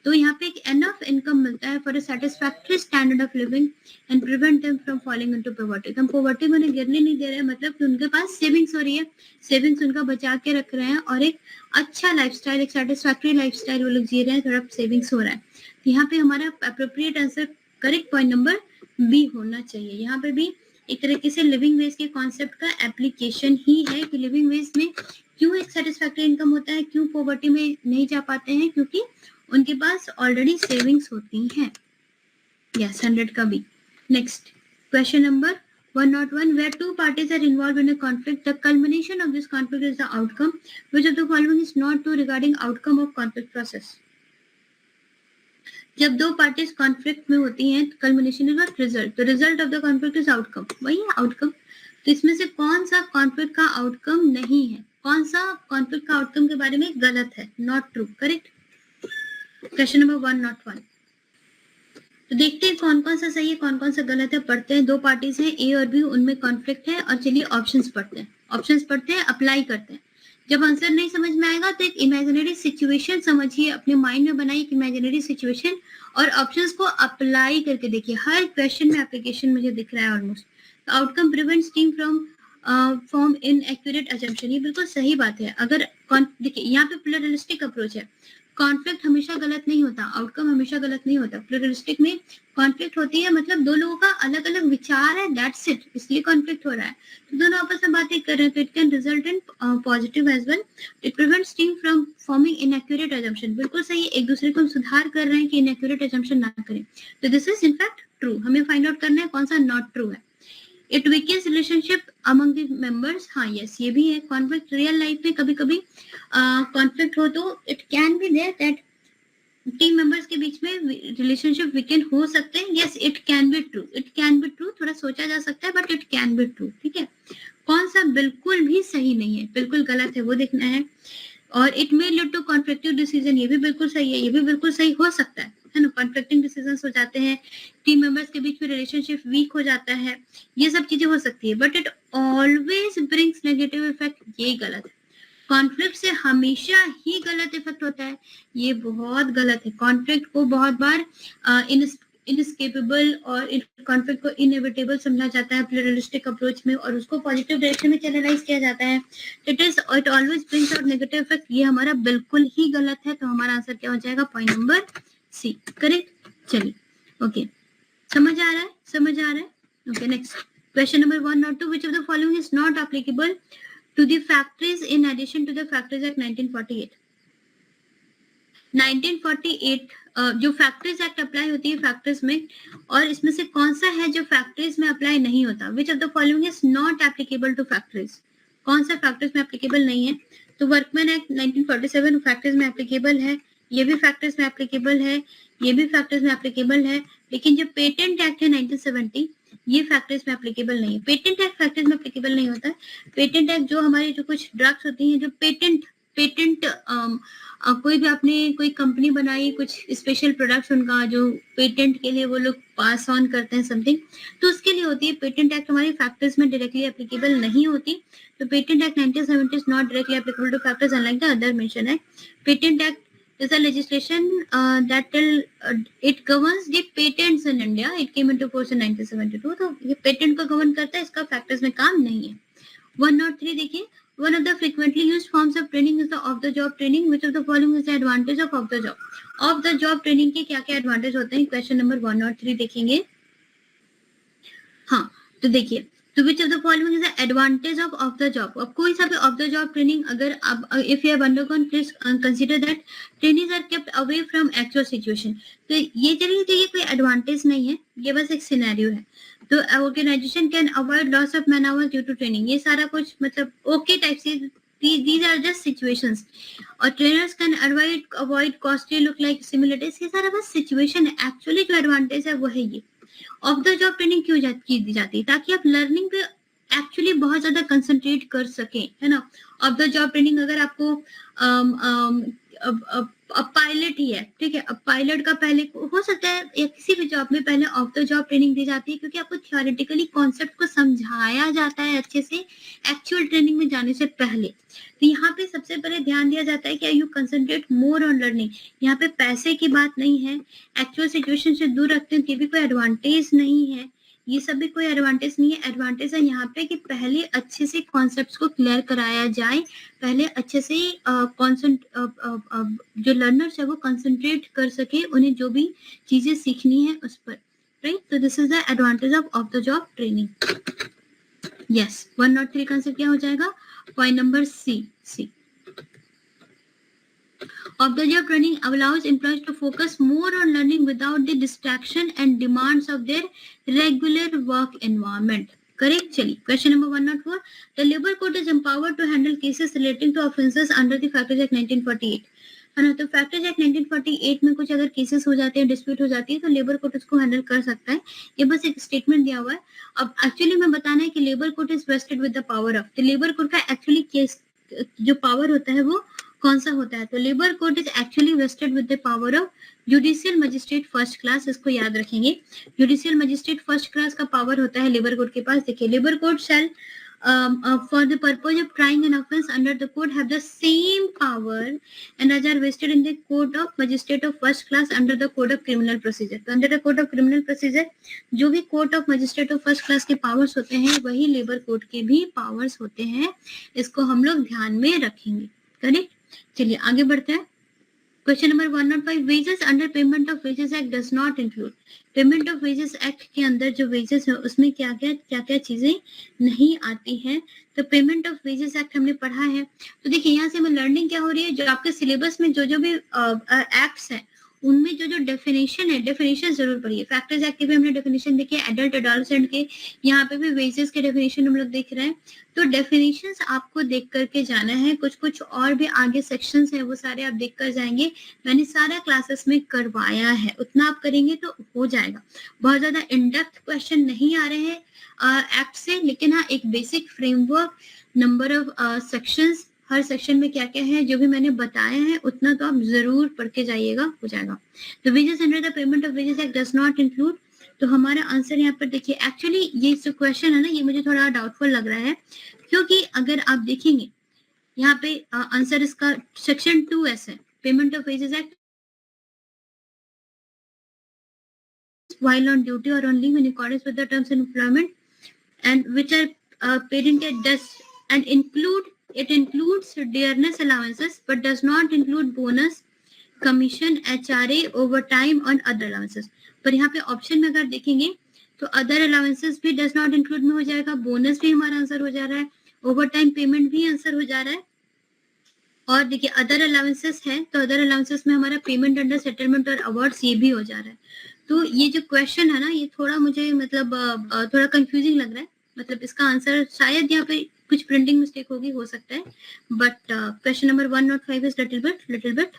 तो यहाँ पे एक एनफ इनकम मिलता है for a satisfactory standard of living and prevent them from falling into poverty. हम पॉवर्टी में उन्हें गिरने नहीं दे रहे हैं, मतलब कि उनके पास सेविंग्स हो रही है, सेविंग्स उनका बचा के रख रहे हैं और एक अच्छा लाइफस्टाइल, एक सेटिस्फैक्टरी लाइफस्टाइल वो लोग जी रहे हैं, थोड़ा सेविंग्स हो रहा है। तो यहाँ पे हमारा appropriate answer, correct point number B होना चाहिए। यहाँ पे भी एक तरीके से लिविंग वेज के कॉन्सेप्ट का एप्लीकेशन ही है कि लिविंग वेज में क्यों एक सेटिस्फैक्टरी इनकम होता है, क्यों पॉवर्टी में नहीं जा पाते हैं, क्योंकि उनके पास ऑलरेडी सेविंग्स होती हैं। यस, 100 का B. Next question number 101, where two parties are involved in a conflict, the culmination of this conflict is the outcome. Which of the following is not true regarding outcome of conflict process? जब दो पार्टीज कॉन्फ्लिक्ट में होती हैं, कल्मिनेशन इज व्हाट, रिजल्ट। तो result of the conflict is outcome, वही है आउटकम। तो इसमें से कौन सा कॉन्फ्लिक्ट का आउटकम नहीं है, कौन सा कॉन्फ्लिक्ट का आउटकम के बारे में गलत है, not true, correct. Question number 101। तो देखते हैं कौन कौन सा सही है, कौन कौन सा गलत है। पढ़ते हैं, दो पार्टीज हैं ए और बी, उनमें कॉन्फ्लिक्ट है, और चलिए ऑप्शंस पढ़ते हैं, ऑप्शंस पढ़ते हैं, अप्लाई करते हैं। जब आंसर नहीं समझ में आएगा तो एक इमेजिनरी सिचुएशन समझिए, अपने माइंड में बनाइए एक इमेजिनरी सिचुएशन और ऑप्शंस को अप्लाई करके देखिए। हर क्वेश्चन में एप्लीकेशन मुझे दिख रहा है almost. Outcome prevents team from form inaccurate assumption, ये बिल्कुल सही बात है। अगर देखिए यहाँ पे प्लुरलिस्टिक अप्रोच है, कॉन्फ्लिक्ट हमेशा गलत नहीं होता, आउटकम हमेशा गलत नहीं होता। प्लुरलिस्टिक में कॉन्फ्लिक्ट होती है मतलब दो लोगों का अलग अलग विचार है, दैट्स इट, इसलिए कॉन्फ्लिक्ट हो रहा है। तो दोनों आपस में बातें कर रहे हैं, तो it can result in positive as well. It prevents team from forming inaccurate assumption, बिल्कुल सही है, एक दूसरे को हम सुधार कर रहे हैं कि इनएक्यूरेट अजम्पशन ना करें। तो दिस इज इनफैक्ट ट्रू, हमें फाइंड आउट करना है कौन सा नॉट ट्रू है। It weakens relationship among the members, हाँ यस, ये भी है। कॉन्फ्लिक्ट रियल लाइफ में कभी कभी कॉन्फ्लिक्ट हो तो it can be there that team members के बीच में रिलेशनशिप वीकेंड हो सकते हैं। Yes, it can be true, it can be true, थोड़ा सोचा जा सकता है but it can be true, ठीक है। कौन सा बिल्कुल भी सही नहीं है, बिल्कुल गलत है, वो देखना है। और it may lead to conflictive decision, ये भी बिल्कुल सही है, ये भी बिल्कुल सही हो सकता है ना। कॉन्फ्लिक्टिंग डिसीजंस हो जाते हैं, टीम मेंबर्स के बीच में रिलेशनशिप वीक हो जाता है, ये सब चीजें हो सकती है, but it always brings negative effect, ये गलत है। कॉन्फ्लिक्ट से हमेशा ही गलत इफेक्ट होता है, ये बहुत गलत है। कॉन्फ्लिक्ट को बहुत बार इनएस्केपेबल और कॉन्फ्लिक्ट को इनएविटेबल समझा जाता है प्लुरलिस्टिक अप्रोच में, और उसको पॉजिटिव डायरेक्शन में चैनलाइज किया जाता है। It always brings out negative effect, ये हमारा बिल्कुल ही गलत है। तो हमारा आंसर क्या हो जाएगा, पॉइंट नंबर सी, करेक्ट। चलिए, ओके, समझ आ रहा है, समझ आ रहा है। Okay, next question number 102, which of the following is not applicable to the factories in addition to the Factories Act 1948। 1948 जो फैक्ट्रीज एक्ट अप्लाई होती है फैक्ट्रीज में, और इसमें से कौन सा है जो फैक्ट्रीज में अप्लाई नहीं होता। Which of the following is not applicable to factories, कौन सा फैक्ट्रीज में एप्लीकेबल नहीं है। तो वर्कमैन एक्ट 1947 फैक्ट्रीज में एप्लीकेबल है, ये भी फैक्ट्रीज में एप्लीकेबल है, ये भी फैक्ट्रीज में एप्लीकेबल है। लेकिन जो पेटेंट एक्ट है 1970, ये फैक्ट्रीज में एप्लीकेबल नहीं है। पेटेंट एक्ट फैक्ट्रीज में एप्लीकेबल नहीं होता है। पेटेंट एक्ट जो हमारी जो कुछ ड्रग्स होती हैं, जो पेटेंट कोई भी आपने कोई कंपनी बनाई, कुछ स्पेशल प्रोडक्ट्स उनका जो पेटेंट के लिए वो लोग पास ऑन करते हैं समथिंग, तो उसके लिए होती है। पेटेंट एक्ट हमारी फैक्ट्रीज में डायरेक्टली एप्लीकेबल नहीं होती। तो patent act 1970 is not directly applicable to factories unlike the other mention act. Patent act is a legislation that it governs the patents in India. It came into force in 1972. तो ये पेटेंट को गवर्न करता है, इसका फैक्टर्स में काम नहीं है। 103 देखिए, one of the frequently used forms of training is the off the job training. Which of the following is the advantage of off the job? Off the job training के क्या क्या एडवांटेज होते हैं, क्वेश्चन नंबर 103 देखेंगे। हाँ, तो देखिए, तो which of the following is the advantage of off the job? अब कोई सा भी off the job training अगर आप if you have undergone, please consider that trainees are kept away from actual situation. तो ये चलिए, तो ये कोई एडवांटेज नहीं है, ये बस एक सिनेरियो है। तो organization can avoid loss of man hours due to training, ये सारा कुछ मतलब ओके टाइप से, these are just situations। और trainers can avoid costly look like similarities, ये सारा बस सिचुएशन है। एक्चुअली जो एडवांटेज है वो है ये। ऑफ द जॉब ट्रेनिंग क्यों की जाती है, ताकि आप लर्निंग पे एक्चुअली बहुत ज्यादा कंसंट्रेट कर सके, है ना। ऑफ द जॉब ट्रेनिंग अगर आपको अब पायलट ही है, ठीक है, अब पायलट का पहले हो सकता है या किसी भी जॉब में पहले ऑफ द जॉब ट्रेनिंग दी जाती है, क्योंकि आपको थियोरेटिकली कॉन्सेप्ट को समझाया जाता है अच्छे से एक्चुअल ट्रेनिंग में जाने से पहले। तो यहाँ पे सबसे पहले ध्यान दिया जाता है कि you concentrate more on learning. यहाँ पे पैसे की बात नहीं है, एक्चुअल सिचुएशन से दूर रखते हैं, ये भी कोई एडवांटेज नहीं है, ये सब भी कोई एडवांटेज नहीं है। एडवांटेज है यहाँ पे कि पहले अच्छे से कॉन्सेप्ट्स को क्लियर कराया जाए, पहले अच्छे से जो लर्नर्स है वो कंसंट्रेट कर सके, उन्हें जो भी चीजें सीखनी है उस पर, राइट। तो this is the advantage of the job training. Yes, 103 का आंसर क्या हो जाएगा? Point number C. Of the job training allows employees to focus more on learning without the distraction and demands of their regular work environment. Correct? चलिए, question number 104. The Labour Court is empowered to handle cases relating to offences under the Factors Act 1948. है ना, तो फैक्टर्स एक्ट 1948 में कुछ अगर केसेस हो जाते हैं, डिस्प्यूट हो जाती है, तो लेबर कोर्ट उसको हैंडल कर सकता है। ये बस एक स्टेटमेंट दिया हुआ है। अब एक्चुअली में बताना है कि labour court is wasted with the power of, तो लेबर कोर्ट का एक्चुअली केस जो पावर होता है वो कौन सा होता है? तो labour court is actually wasted with the power of judicial magistrate first class. इसको याद रखेंगे, जुडिशियल मजिस्ट्रेट फर्स्ट क्लास का पावर होता है लेबर कोर्ट के पास। देखिए, labour court shell for the purpose of trying an offence under the code have the same power and as are vested in the court of magistrate of first class under the code of criminal procedure. तो under the code of criminal procedure जो भी court of magistrate of first class के powers होते हैं वही लेबर कोर्ट के भी powers होते हैं। इसको हम लोग ध्यान में रखेंगे। करेक्ट? चलिए आगे बढ़ते हैं। Question number 105, wages under payment of wages act does not include. Payment of wages act के अंदर जो वेजेस है उसमें क्या क्या चीजें नहीं आती हैं। तो पेमेंट ऑफ वेजेस एक्ट हमने पढ़ा है। तो देखिए, यहाँ से हमें लर्निंग क्या हो रही है, जो आपके सिलेबस में जो भी एक्ट्स हैं उनमें जो डेफिनेशन है, डेफिनेशन जरूर पढ़िए। फैक्टर्स एक्ट के भी हमने डेफिनेशन देखी है, एडल्ट एडोलेसेंट के, यहाँ पे भी वेजेस के डेफिनेशन हम लोग देख रहे हैं। तो डेफिनेशंस आपको देख करके जाना है। कुछ और भी आगे सेक्शंस है वो सारे आप देख कर जाएंगे। मैंने सारा क्लासेस में करवाया है, उतना आप करेंगे तो हो जाएगा। बहुत ज्यादा इन डेप्थ क्वेश्चन नहीं आ रहे हैं एक्ट से, लेकिन हाँ एक basic framework, number of sections, her section में क्या क्या है जो भी मैंने बताया है उतना तो आप जरूर पढ़ के जाइएगा, हो जाएगा। तो wages under the payment of wages act does not include. तो हमारा आंसर यहाँ पर देखिए, एक्चुअली ये जो क्वेश्चन है ना, ये मुझे थोड़ा डाउटफुल लग रहा है, क्योंकि अगर आप देखेंगे यहाँ पे आंसर इसका सेक्शन 2S है, payment of wages act while on duty or on leave in accordance with the terms of employment and which are paid in does and it includes dearness allowances but does not include bonus, commission, HRA, overtime and other allowances। पर यहाँ पे ऑप्शन में अगर देखेंगे तो अदर अलाउंसेस भी डज नॉट इंक्लूड में हो जाएगा, बोनस भी हमारा आंसर हो जा रहा है, ओवरटाइम पेमेंट भी आंसर हो जा रहा है। और देखिए अदर अलाउंसेस है तो अदर अलाउंसेस में हमारा पेमेंट अंडर सेटलमेंट और अवार्ड्स ये भी हो जा रहा है। तो ये जो क्वेश्चन है ना, ये थोड़ा मुझे मतलब थोड़ा कंफ्यूजिंग लग रहा है। मतलब इसका आंसर शायद यहाँ पे कुछ प्रिंटिंग मिस्टेक होगी, हो सकता है, but question number 105 is little bit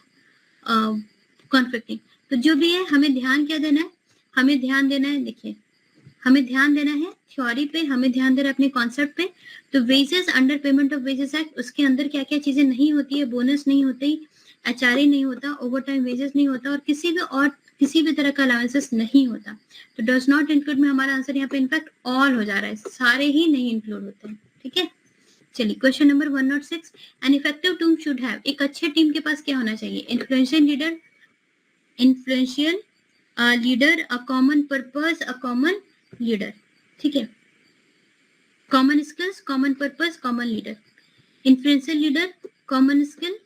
conflicting. तो जो भी है हमें ध्यान क्या देना है, हमें ध्यान देना है, देखिए हमें ध्यान देना है थ्योरी पे, हमें ध्यान देना है अपने कॉन्सेप्ट पे। तो wages under payment of wages act, उसके अंदर क्या क्या चीजें नहीं होती है, बोनस नहीं होती, HRA नहीं होता, ओवरटाइम वेजेस नहीं होता, और किसी भी तरह का अलाउंसेस नहीं होता। तो डज नॉट इंक्लूड में हमारा आंसर यहाँ पे इनफैक्ट ऑल हो जा रहा है, सारे ही नहीं इंक्लूड होते हैं। ठीक है, चलिए question number 106, an effective team should have, एक अच्छे टीम के पास क्या होना चाहिए? Influential leader, a common purpose, a common leader. ठीक है, common skills, common purpose, common leader. Influential leader, common skill,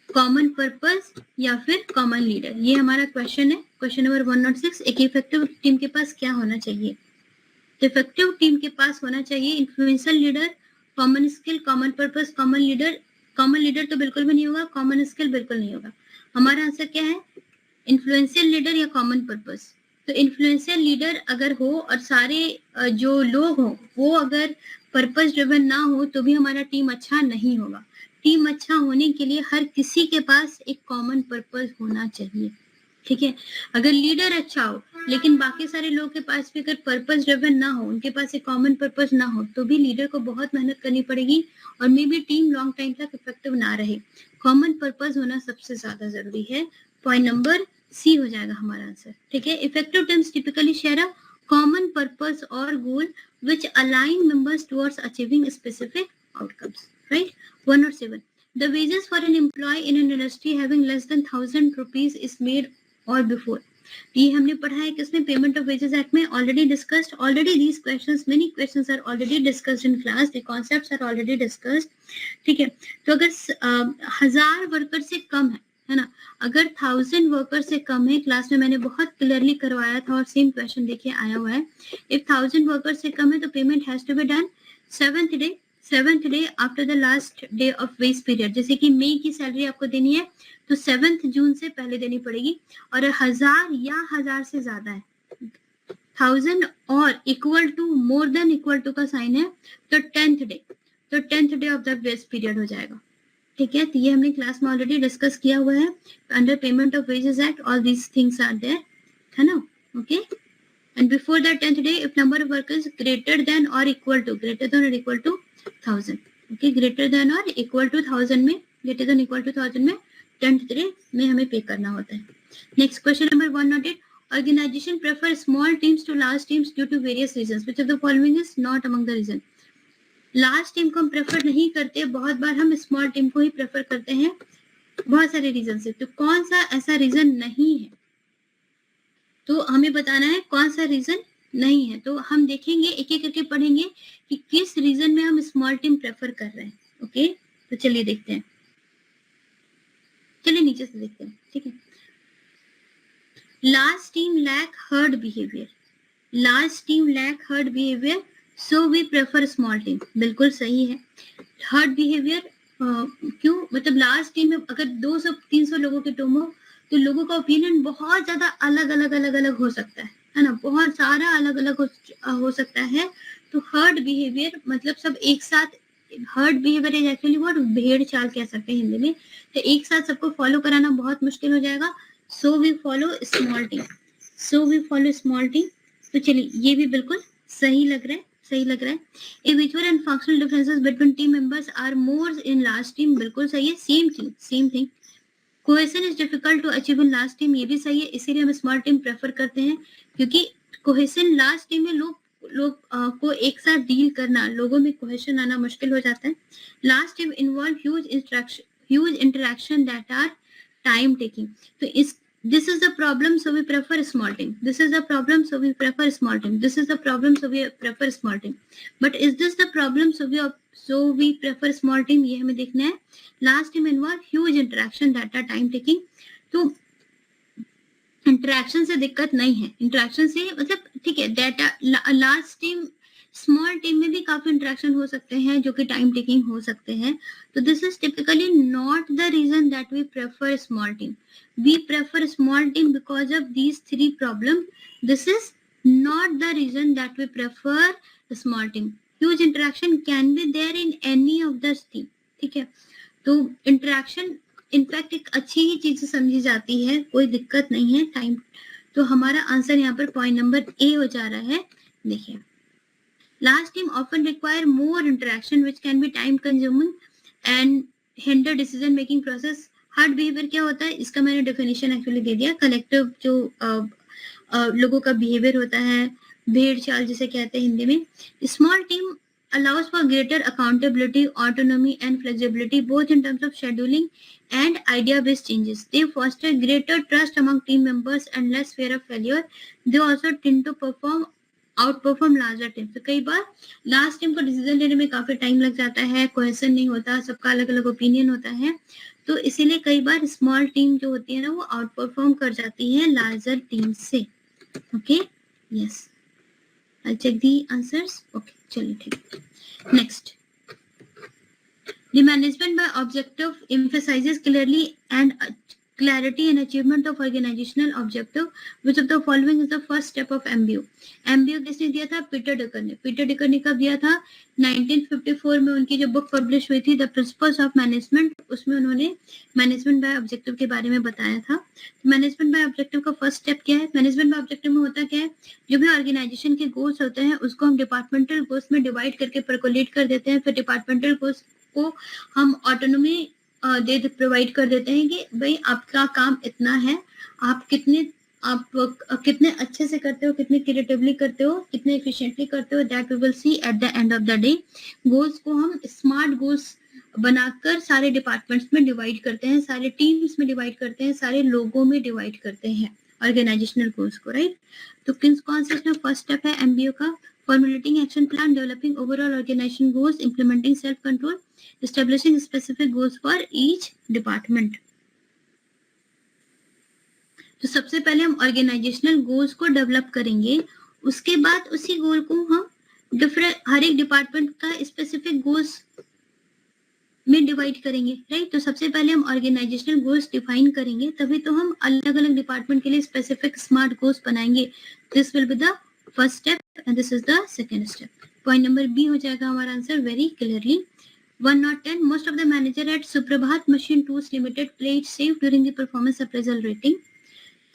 common purpose या फिर कॉमन लीडर, ये हमारा क्वेश्चन है। क्वेश्चन नंबर 106, एक इफेक्टिव टीम के पास क्या होना चाहिए? तो इफेक्टिव टीम के पास होना चाहिए influential leader, common skill, common purpose, common leader. Common leader तो बिल्कुल भी नहीं होगा, कॉमन स्किल बिल्कुल नहीं होगा। हमारा आंसर क्या है? इन्फ्लुएंशियल लीडर या कॉमन पर्पस। तो इन्फ्लुएंशियल लीडर अगर हो और सारे जो लोग हो वो अगर पर्पस ड्रिवन ना हो तो भी हमारा टीम अच्छा नहीं होगा। टीम अच्छा होने के लिए हर किसी के पास एक कॉमन पर्पस होना चाहिए। ठीक है, अगर लीडर अच्छा हो लेकिन बाकी सारे लोगों के पास भी अगर पर्पस ड्रिवन ना हो, उनके पास एक कॉमन पर्पस ना हो, तो भी लीडर को बहुत मेहनत करनी पड़ेगी और may be team long time तक इफेक्टिव ना रहे। कॉमन पर्पस होना सबसे ज्यादा जरूरी है। पॉइंट नंबर सी हो जाएगा हमारा आंसर, ठीक है। Effective teams typically share a common purpose और गोल which align members towards achieving specific outcomes, right? 1 or 7. The wages for an employee in an industry having less than 1000 rupees is made or before. ये हमने पढ़ा है किसमें, पेमेंट ऑफ वेजेस एक्ट में, already discussed, already these questions, many questions are already discussed in class, the concepts are already discussed, ठीक है। तो अगर 1000 वर्कर से कम है ना, अगर 1000 वर्कर से कम है, क्लास में मैंने बहुत क्लियरली करवाया था और सेम क्वेश्चन देखिए आया हुआ है, इफ 1000 वर्कर से कम है तो payment has to be done 7th day after the last day of wage period. जैसे कि मई की सैलरी आपको देनी है तो 7 जून से पहले देनी पड़ेगी, और 1000 या 1000 से ज्यादा है, 1000 और equal to, more than equal to का साइन है, तो 10th day of the wage period हो जाएगा, ठीक है। तो ये हमने क्लास में ऑलरेडी डिस्कस किया हुआ है, under payment of wages act all these things are there, है ना, okay. And before the 10th day if number of workers greater than और equal to 1000, okay, greater than और इक्वल टू 1000 में, ग्रेटर देन इक्वल टू 1000 में 10th डे में हमें पे करना होता है। Next question number 108, organization prefer small teams to large teams due to various reasons, which of the following is not among the reason. Large team को हम प्रेफर नहीं करते, बहुत बार हम स्मॉल टीम को ही प्रेफर करते हैं, बहुत सारे रीजन से। तो कौन सा ऐसा रीजन नहीं है, तो हमें बताना है कौन सा रीजन नहीं है। तो हम देखेंगे, एक एक करके पढ़ेंगे कि किस रीजन में हम स्मॉल टीम प्रेफर कर रहे हैं, ओके। तो चलिए देखते हैं, चलिए नीचे से देखते हैं, ठीक है। Large team lack herd behaviour, large team lack herd behaviour, so we prefer small team, बिल्कुल सही है। हर्ड बिहेवियर क्यों, मतलब लार्ज टीम में अगर 200-300 लोगों की टीम हो तो लोगों का ओपिनियन बहुत ज्यादा अलग अलग हो सकता है ना, बहुत सारा अलग अलग हो सकता है। तो हर्ड बिहेवियर मतलब सब एक साथ, heard behaviour is actually what, भेड़ चाल कह सकते हैं हिंदी में, तो एक साथ सबको फॉलो कराना बहुत मुश्किल हो जाएगा। So we follow small team, so we follow small team. तो चलिए ये भी बिल्कुल सही लग रहा है, सही लग रहा है। If visual and functional differences between team members are more in large team, बिल्कुल सही है, same thing. Cohesion is difficult to achieve in large team, ये भी सही है, इसीलिए हम small team prefer करते हैं, क्योंकि cohesion large team में लोग को एक साथ डील करना, लोगों में cohesion आना मुश्किल हो जाता है। Large team involve huge interaction that are time taking. तो this is the problem, so we prefer small team. This is the problem, so we prefer small team. This is the problem, so we prefer small team. But is this the problem, so we prefer small team? ये हमें देखना है। Last team involve huge interaction that are time taking. तो इंटरेक्शन से दिक्कत नहीं है, इंटरेक्शन से मतलब ठीक है, data large team, small team में भी काफी इंटरेक्शन हो सकते हैं जो कि टाइम टेकिंग हो सकते हैं। तो this is typically not the reason that we prefer small team. We prefer small team because of these 3 problem. This is not the reason that we prefer small team. Huge interaction can be there in any of the team, ठीक है। तो इंटरेक्शन इनफैक्ट एक अच्छी ही चीज समझी जाती है, कोई दिक्कत नहीं है टाइम। तो हमारा आंसर यहाँ पर पॉइंट नंबर ए हो जा रहा है। देखिए, large team often require more interaction which can be time consuming and hinder decision making process. hard behavior क्या होता है, इसका मैंने डेफिनेशन एक्चुअली दे दिया। कलेक्टिव जो लोगों का बिहेवियर होता है, भेड़ चाल जिसे कहते हैं हिंदी में। Small team allows for greater accountability, autonomy and flexibility both in terms of scheduling and idea based changes. They foster greater trust among team members and less fear of failure. They also tend to outperform larger teams. तो कई बार लार्ज टीम को डिसीजन लेने में काफी टाइम लग जाता है, कोहेसन नहीं होता, सबका अलग अलग ओपिनियन होता है, तो इसीलिए कई बार स्मॉल टीम जो होती है ना वो आउट परफॉर्म कर जाती है लार्जर टीम से। Okay, yes, I check the answers. Okay, चलिए ठीक है। Next, the management by objective emphasizes clearly and clarity and achievement of organizational objective. Which of the following is the first step of MBO? MBO किसने दिया था? पीटर ड्रकर ने. पीटर ड्रकर ने कब दिया था? 1954 में उनकी जो बुक पब्लिश हुई थी द प्रिंसिपल्स ऑफ मैनेजमेंट, उसमें उन्होंने मैनेजमेंट बाय ऑब्जेक्टिव के बारे में बताया था. मैनेजमेंट बाय ऑब्जेक्टिव का फर्स्ट स्टेप क्या है? मैनेजमेंट बाय ऑब्जेक्टिव में होता क्या है? जो भी ऑर्गेनाइजेशन के गोल्स होते हैं उसको हम डिपार्टमेंटल गोल्स में डिवाइड करके परकोलेट कर देते हैं. फिर डिपार्टमेंटल गोल्स को हम ऑटोनॉमी प्रोवाइड कर देते हैं कि भाई आपका काम इतना है, आप कितने अच्छे से करते हो, कितने क्रिएटिवली करते हो, कितने एफिशिएंटली करते हो, that we will see at the end of the day. Goals को हम स्मार्ट गोल्स बनाकर सारे डिपार्टमेंट्स में डिवाइड करते हैं, सारे टीम्स में डिवाइड करते हैं, सारे लोगों में डिवाइड करते हैं ऑर्गेनाइजेशनल गोल्स को, राइट. तो कौन सा इसमें फर्स्ट स्टेप है एमबीओ का? Formulating action plan, developing overall organisation goals, implementing self control, establishing specific goals for each department. तो सबसे पहले हम ऑर्गेनाइजेशनल गोल्स को डेवलप करेंगे, उसके बाद उसी गोल को हम हर एक डिपार्टमेंट का स्पेसिफिक गोल्स में डिवाइड करेंगे, राइट. तो सबसे पहले हम ऑर्गेनाइजेशनल गोल्स डिफाइन करेंगे, तभी तो हम अलग अलग डिपार्टमेंट के लिए स्पेसिफिक स्मार्ट गोल्स बनाएंगे. This will be the first step and this is the second step. Point number B हो जाएगा हमारा answer very clearly. 110. Most of the manager at Suprabhat Machine Tools Limited played safe during the performance appraisal rating.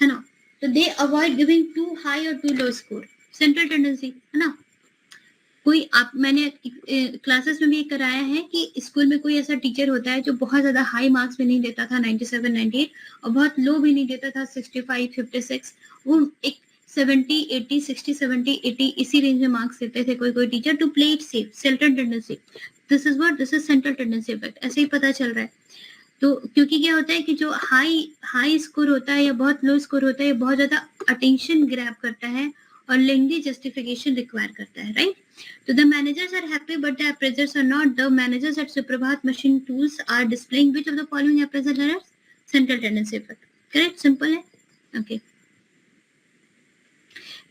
है ना? तो they avoid giving too high or too low score. Central tendency है ना? मैंने क्लासेस में भी कराया है कि स्कूल में कोई ऐसा टीचर होता है जो बहुत ज्यादा हाई मार्क्स में नहीं देता था 97, 98 और बहुत लो भी नहीं देता था 65, 56. वो एक 70, 80, 60, 70, 80 इसी रेंज में मार्क्स देते थे कोई teacher. To play it safe, central tendency. This is central tendency effect. ऐसे ही पता चल रहा है. तो क्योंकि क्या होता है कि जो हाई स्कोर होता है या बहुत लो स्कोर होता है, बहुत ज्यादा अटेंशन ग्रैब करता है और लेंथी जस्टिफिकेशन रिक्वायर करता है, राइट. तो the managers are happy but the appraisers are not. The managers at Suprabhat machine tools are displaying which of the following appraisal errors? Central tendency effect. Correct, simple है. Okay.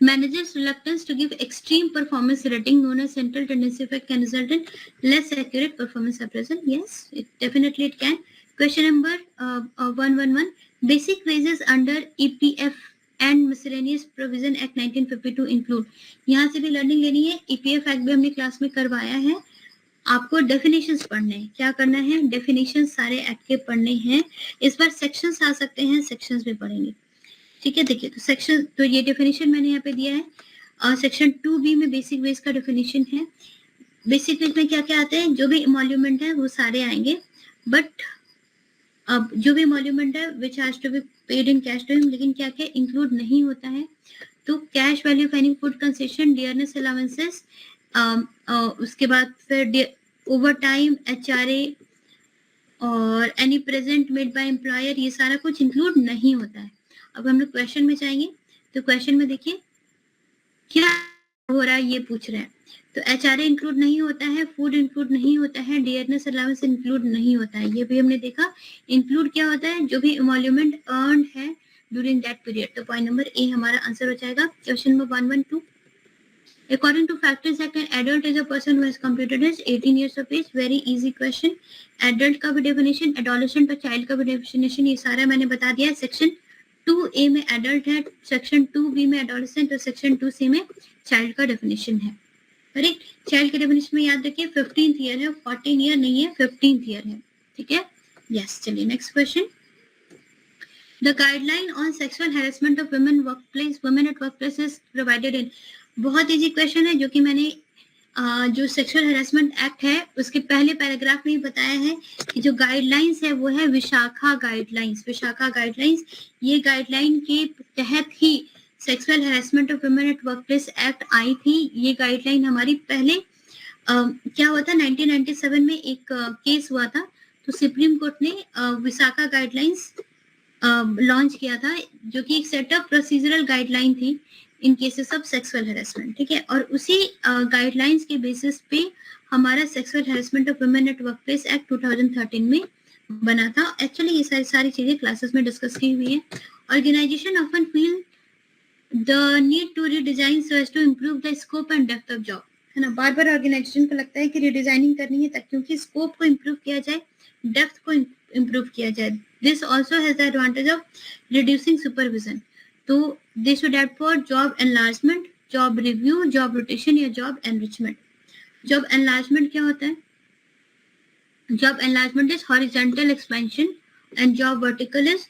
Managers' reluctance to give extreme performance rating known as central tendency effect can result in less accurate performance appraisal. Yes, definitely it can. Question number 111. Basic wages under EPF and Miscellaneous Provision Act 1952 include. यहाँ से भी लर्निंग लेनी है. EPF एक्ट भी हमने क्लास में करवाया है. आपको डेफिनेशंस पढ़ने हैं. क्या करना है? डेफिनेशंस सारे एक्ट के पढ़ने हैं. इस बार सेक्शंस आ सकते हैं, सेक्शंस भी पढ़ेंगे. ठीक है, देखिए तो सेक्शन, तो ये डेफिनेशन मैंने यहाँ पे दिया है. सेक्शन 2B में बेसिक वेज का डेफिनेशन है. बेसिक वेज में क्या क्या आते हैं? जो भी इमोल्यूमेंट है वो सारे आएंगे, बट अब जो भी इमोल्यूमेंट है which has to be paid in cash to him, लेकिन क्या क्या इंक्लूड नहीं होता है. तो cash value of any food concession, dearness allowances, उसके बाद फिर ओवर टाइम, HRA और any present made by employer, ये सारा कुछ इंक्लूड नहीं होता है. अब हम लोग क्वेश्चन में जाएंगे. तो क्वेश्चन में देखिए क्या हो रहा है, ये पूछ रहे हैं. तो HRA इंक्लूड नहीं होता है, फूड इंक्लूड नहीं होता है, डियरनेस अलाउंस इंक्लूड नहीं होता है. ये भी हमने देखा. इंक्लूड क्या होता है? जो भी इमोल्यूमेंट अर्न्ड है ड्यूरिंग दैट पीरियड. तो पॉइंट नंबर ए हमारा आंसर हो जाएगा. Question number 112. According to Factors Act, an adult is a person who has completed his 18 years of age. Very easy question. Adult का भी डेफिनेशन, एडोलेसेंट और चाइल्ड का भी डेफिनेशन, ये सारा मैंने बता दिया है. सेक्शन 2A में एडल्ट है, सेक्शन 2B में एडोलेसेंट और सेक्शन 2C में चाइल्ड का डेफिनेशन है. करेक्ट. चाइल्ड के डेफिनेशन में याद रखिए 15th ईयर है, 14 ईयर नहीं है, 15th ईयर है. ठीक है. यस, चलिए next question. The guideline on sexual harassment of women at workplace is provided in. बहुत इजी क्वेश्चन है जो कि मैंने जो सेक्सुअल हैरेसमेंट एक्ट है उसके पहले पैराग्राफ में ही बताया है कि जो गाइडलाइंस है वो है विशाखा गाइडलाइंस. विशाखा गाइडलाइंस, ये गाइडलाइन के तहत ही sexual harassment of women at workplace act आई थी. ये गाइडलाइन हमारी पहले क्या हुआ था 1997 में एक केस हुआ था, तो सुप्रीम कोर्ट ने विशाखा गाइडलाइंस लॉन्च किया था जो कि एक सेट ऑफ प्रोसीजरल गाइडलाइन थी इन केसेस ऑफ सेक्सुअल हैरेसमेंट. ठीक है. और उसी गाइडलाइंस के बेसिस पे हमारा sexual harassment of women at workplace act 2013 में बना था. एक्चुअली ये सारी चीजें क्लासेस में डिस्कस की हुई है. Organisation often feel the need to redesign so as to improve the scope and depth of job. है ना, बार बार ऑर्गेनाइजेशन को लगता है कि रिडिजाइनिंग करनी है ताकि क्योंकि स्कोप को इम्प्रूव किया जाए, डेप्थ को इम्प्रूव किया जाए. This also has the advantage of reducing supervision. तो they should add for job enlargement, job review, job rotation या जॉब एनरिचमेंट. जॉब एनलार्जमेंट क्या होता है? Job enlargement is horizontal expansion and job vertical is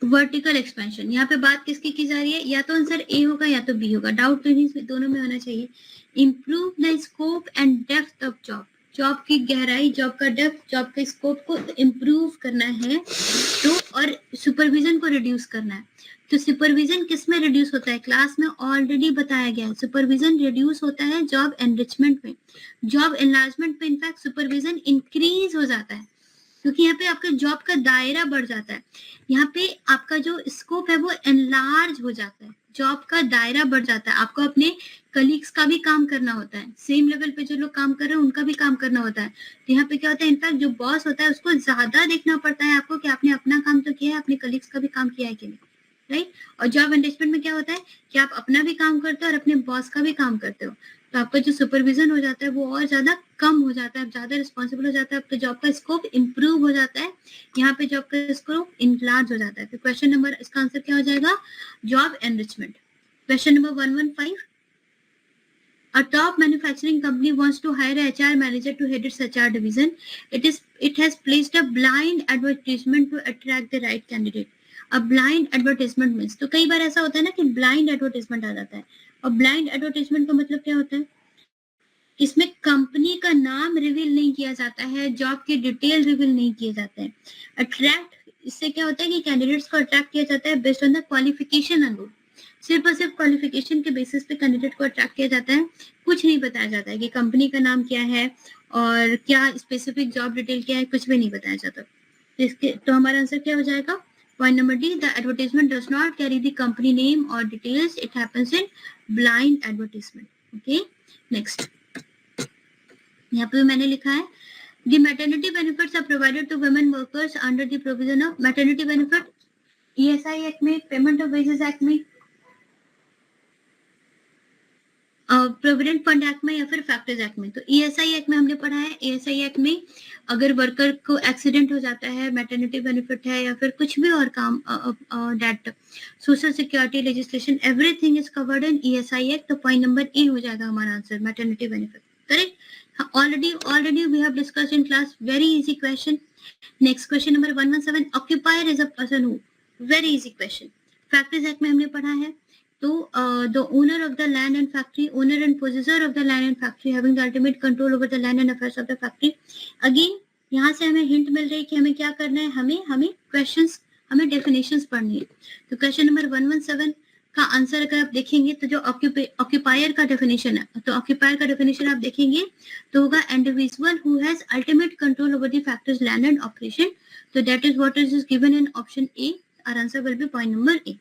vertical expansion. यहाँ पे बात किसकी की जा रही है? या तो आंसर ए होगा या तो बी होगा, डाउट तो नहीं, दोनों में होना चाहिए. Improve the scope and depth of job. Job की गहराई, जॉब का डेप्थ, जॉब के स्कोप को इम्प्रूव करना है तो, और सुपरविजन को रिड्यूस करना है. तो सुपरविजन किस में रिड्यूस होता है? क्लास में ऑलरेडी बताया गया है. सुपरविजन रिड्यूस होता है जॉब एनरिचमेंट में. जॉब एनलार्जमेंट में इनफैक्ट सुपरविजन इंक्रीज हो जाता है क्योंकि यहाँ पे आपका जॉब का दायरा बढ़ जाता है. यहाँ पे आपका जो स्कोप है वो एनलार्ज हो जाता है, जॉब का दायरा बढ़ जाता है. आपको अपने कलीग्स का भी काम करना होता है, सेम लेवल पे जो लोग काम कर रहे हैं उनका भी काम करना होता है. तो यहाँ पे क्या होता है, इनफैक्ट जो बॉस होता है उसको ज्यादा देखना पड़ता है आपको कि आपने अपना काम तो किया है, अपने कलीग्स का भी काम किया है कि नहीं, राइट. और जॉब एनरिचमेंट में क्या होता है कि आप अपना भी काम करते हो और अपने बॉस का भी काम करते हो. तो आपका जो सुपरविजन हो जाता है वो और ज्यादा कम हो जाता है, ज्यादा रिस्पॉन्सिबल हो जाता है, आपका जॉब का स्कोप इंप्रूव हो जाता है. यहाँ पे जॉब का स्कोप इंलार्ज हो जाता है. तो क्वेश्चन नंबर, इसका आंसर क्या हो जाएगा? Job enrichment. Question number 115. A top manufacturing company wants to hire a HR manager to head its HR division. It has placed a blind advertisement to attract the right candidate. A blind advertisement means, तो कई बार ऐसा होता है ना कि blind advertisement आ जाता है. और blind advertisement का मतलब क्या होता है? इसमें कंपनी का नाम रिवील नहीं किया जाता है, जॉब की डिटेल रिवील नहीं किए जाते हैं. अट्रैक्ट, इससे क्या होता है कि कैंडिडेट्स को अट्रैक्ट किया जाता है based on the qualification alone. सिर्फ और सिर्फ क्वालिफिकेशन के बेसिस पे कैंडिडेट को अट्रैक्ट किया जाता है. कुछ नहीं बताया जाता है कि कंपनी का नाम क्या है और क्या स्पेसिफिक जॉब डिटेल क्या है, कुछ भी नहीं बताया जाता. तो हमारा आंसर क्या हो जाएगा? Point number D, the advertisement does not carry the company name और details, it happens in blind advertisement. Okay, next. यहाँ पे मैंने लिखा है the maternity benefits are provided to women workers under the provision of maternity benefit ESI Act में, पेमेंट ऑफ वेजेस एक्ट में, प्रोविडेंट फंड एक्ट में या फिर फैक्टर्स एक्ट में. तो ESI एक्ट में हमने पढ़ा है. ESI एक्ट में अगर वर्कर को एक्सीडेंट हो जाता है, मैटरनिटी बेनिफिट है या फिर कुछ भी और काम, डेट, social security legislation, everything is covered in ESI act. तो पॉइंट नंबर ए हो जाएगा हमारा answer, maternity benefit. Correct. Already we have discussed in class. Very easy question. Next question number 117. Occupier is a person who. Very easy question. Factories Act में हमने पढ़ा है. तो the owner of the land and factory, owner and possessor of the land and factory having the ultimate control over the land and affairs of the factory. Again यहाँ से हमें हिंट मिल रही है कि हमें क्या करना है, हमें क्वेश्चंस, हमें डेफिनेशंस पढ़नी है. तो क्वेश्चन नंबर 117 का आंसर अगर आप देखेंगे तो जो ऑक्यूपायर का डेफिनेशन है, तो ऑक्यूपायर का डेफिनेशन आप देखेंगे तो होगा individual who has ultimate control over the factory's land and operation. तो that is what is given in option A. Our answer will be point number A.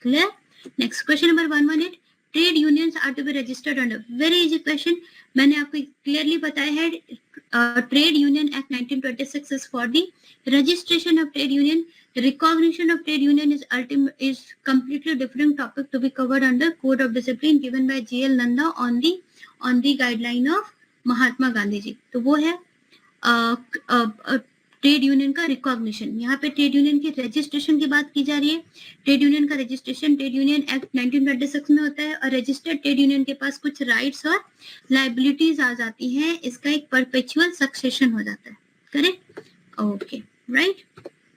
Clear. Next question number 118. Trade unions are to be registered under. Very easy question. मैंने आपको क्लियरली बताया है trade union act 1926 is for the registration of trade union. Recognition of trade union is completely different topic to be covered under Code of Discipline given by G.L. Nanda on the guideline of Mahatma Gandhi ji. तो वो है ट्रेड यूनियन का रिकॉग्निशन. यहाँ पे ट्रेड यूनियन की रजिस्ट्रेशन की बात की जा रही है. ट्रेड यूनियन का रजिस्ट्रेशन ट्रेड यूनियन एक्ट 1926 में होता है और रजिस्टर्ड ट्रेड यूनियन के पास कुछ राइट्स और लाइबिलिटीज आ जाती हैं. इसका एक परपेचुअल सक्सेशन हो जाता है. करेक्ट. Okay, right.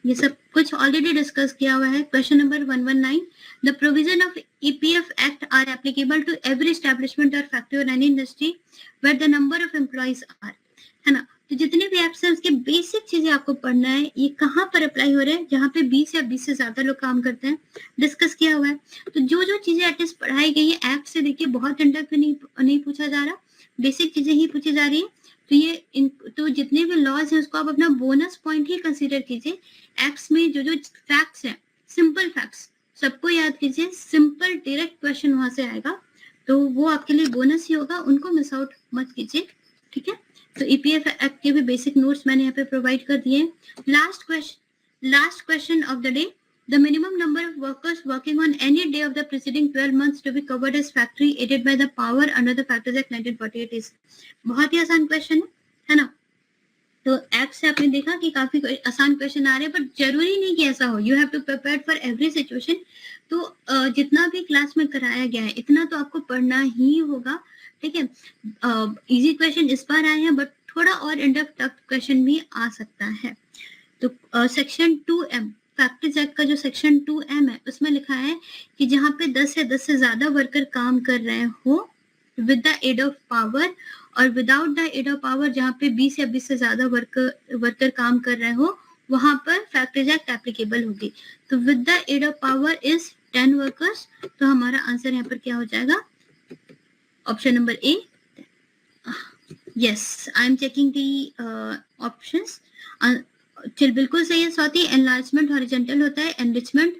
ये सब कुछ ऑलरेडी डिस्कस किया हुआ है. Question number 119. The provision of EPF act are applicable to every establishment और फैक्ट्री और any industry where the number of employees are. है ना. तो जितने भी एक्ट्स हैं उसके बेसिक चीजें आपको पढ़ना है. ये कहाँ पर अप्लाई हो रहे हैं? जहाँ पे 20 या 20 से ज्यादा लोग काम करते हैं, डिस्कस किया हुआ है. तो जो चीजें एटलीस्ट पढ़ाई गई है एक्ट से, देखिए बहुत इंटरव्यू नहीं पूछा जा रहा, बेसिक चीजें ही पूछी जा रही है. तो ये तो जितने भी लॉज हैं उसको आप अपना बोनस पॉइंट ही कंसीडर कीजिए. एक्ट्स में जो फैक्ट्स हैं, सिंपल फैक्ट्स सबको याद कीजिए. सिंपल डायरेक्ट क्वेश्चन वहां से आएगा तो वो आपके लिए बोनस ही होगा, उनको मिस आउट मत कीजिए. ठीक है. तो EPF एक्ट के भी बेसिक नोट्स मैंने यहाँ पे प्रोवाइड कर दिए. Last question of the day. The minimum number of workers working on any day of the preceding 12 months to be covered as factory aided by the power under the Factors Act 1948 is. बहुत ही आसान क्वेश्चन है ना. तो एक्ट से आपने देखा कि काफी आसान क्वेश्चन आ रहे हैं, बट जरूरी नहीं कि ऐसा हो. You have to prepare for every situation. तो जितना भी क्लास में कराया गया है इतना तो आपको पढ़ना ही होगा. ठीक है, इजी क्वेश्चन इस बार आए हैं, बट थोड़ा और इन डेप्थ टफ क्वेश्चन भी आ सकता है. तो सेक्शन 2M फैक्टरीज एक्ट का जो सेक्शन 2M है उसमें लिखा है कि जहाँ पे 10 या 10 से ज्यादा वर्कर काम कर रहे हो with the aid of power, और without the aid of power जहाँ पे 20 या 20 से ज्यादा वर्कर काम कर रहे हो वहां पर फैक्टरीज एक्ट एप्लीकेबल होगी. तो with the aid of power is 10 workers. तो हमारा आंसर यहाँ पर क्या हो जाएगा? Option number A. Yes, I am checking the options. चल बिल्कुल सही है स्वाति. एनलार्जमेंट हॉरिजॉन्टल होता है, एनरिचमेंट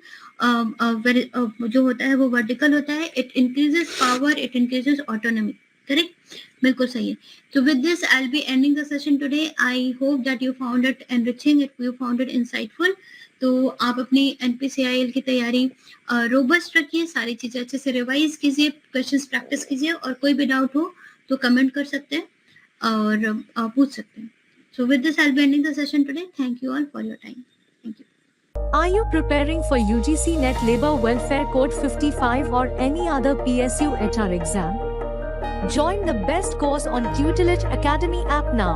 जो होता है वो वर्टिकल होता है. It increases power, it increases autonomy. Correct, बिल्कुल सही है. So with this, I'll be ending the session today. I hope that you found it enriching, you found it insightful. तो आप अपनी NPCIL की तैयारी रोबस्ट रखिए, सारी चीजें अच्छे से रिवाइज कीजिए, क्वेश्चंस प्रैक्टिस कीजिए, और कोई भी डाउट हो तो कमेंट कर सकते हैं और पूछ सकते हैं. So with this, I'll be ending the session today. Thank you all for your time. Thank you. Are you preparing for UGC Net Labor Welfare Code 55 or any other PSU HR exam? Join the best course on Tutelage Academy app now.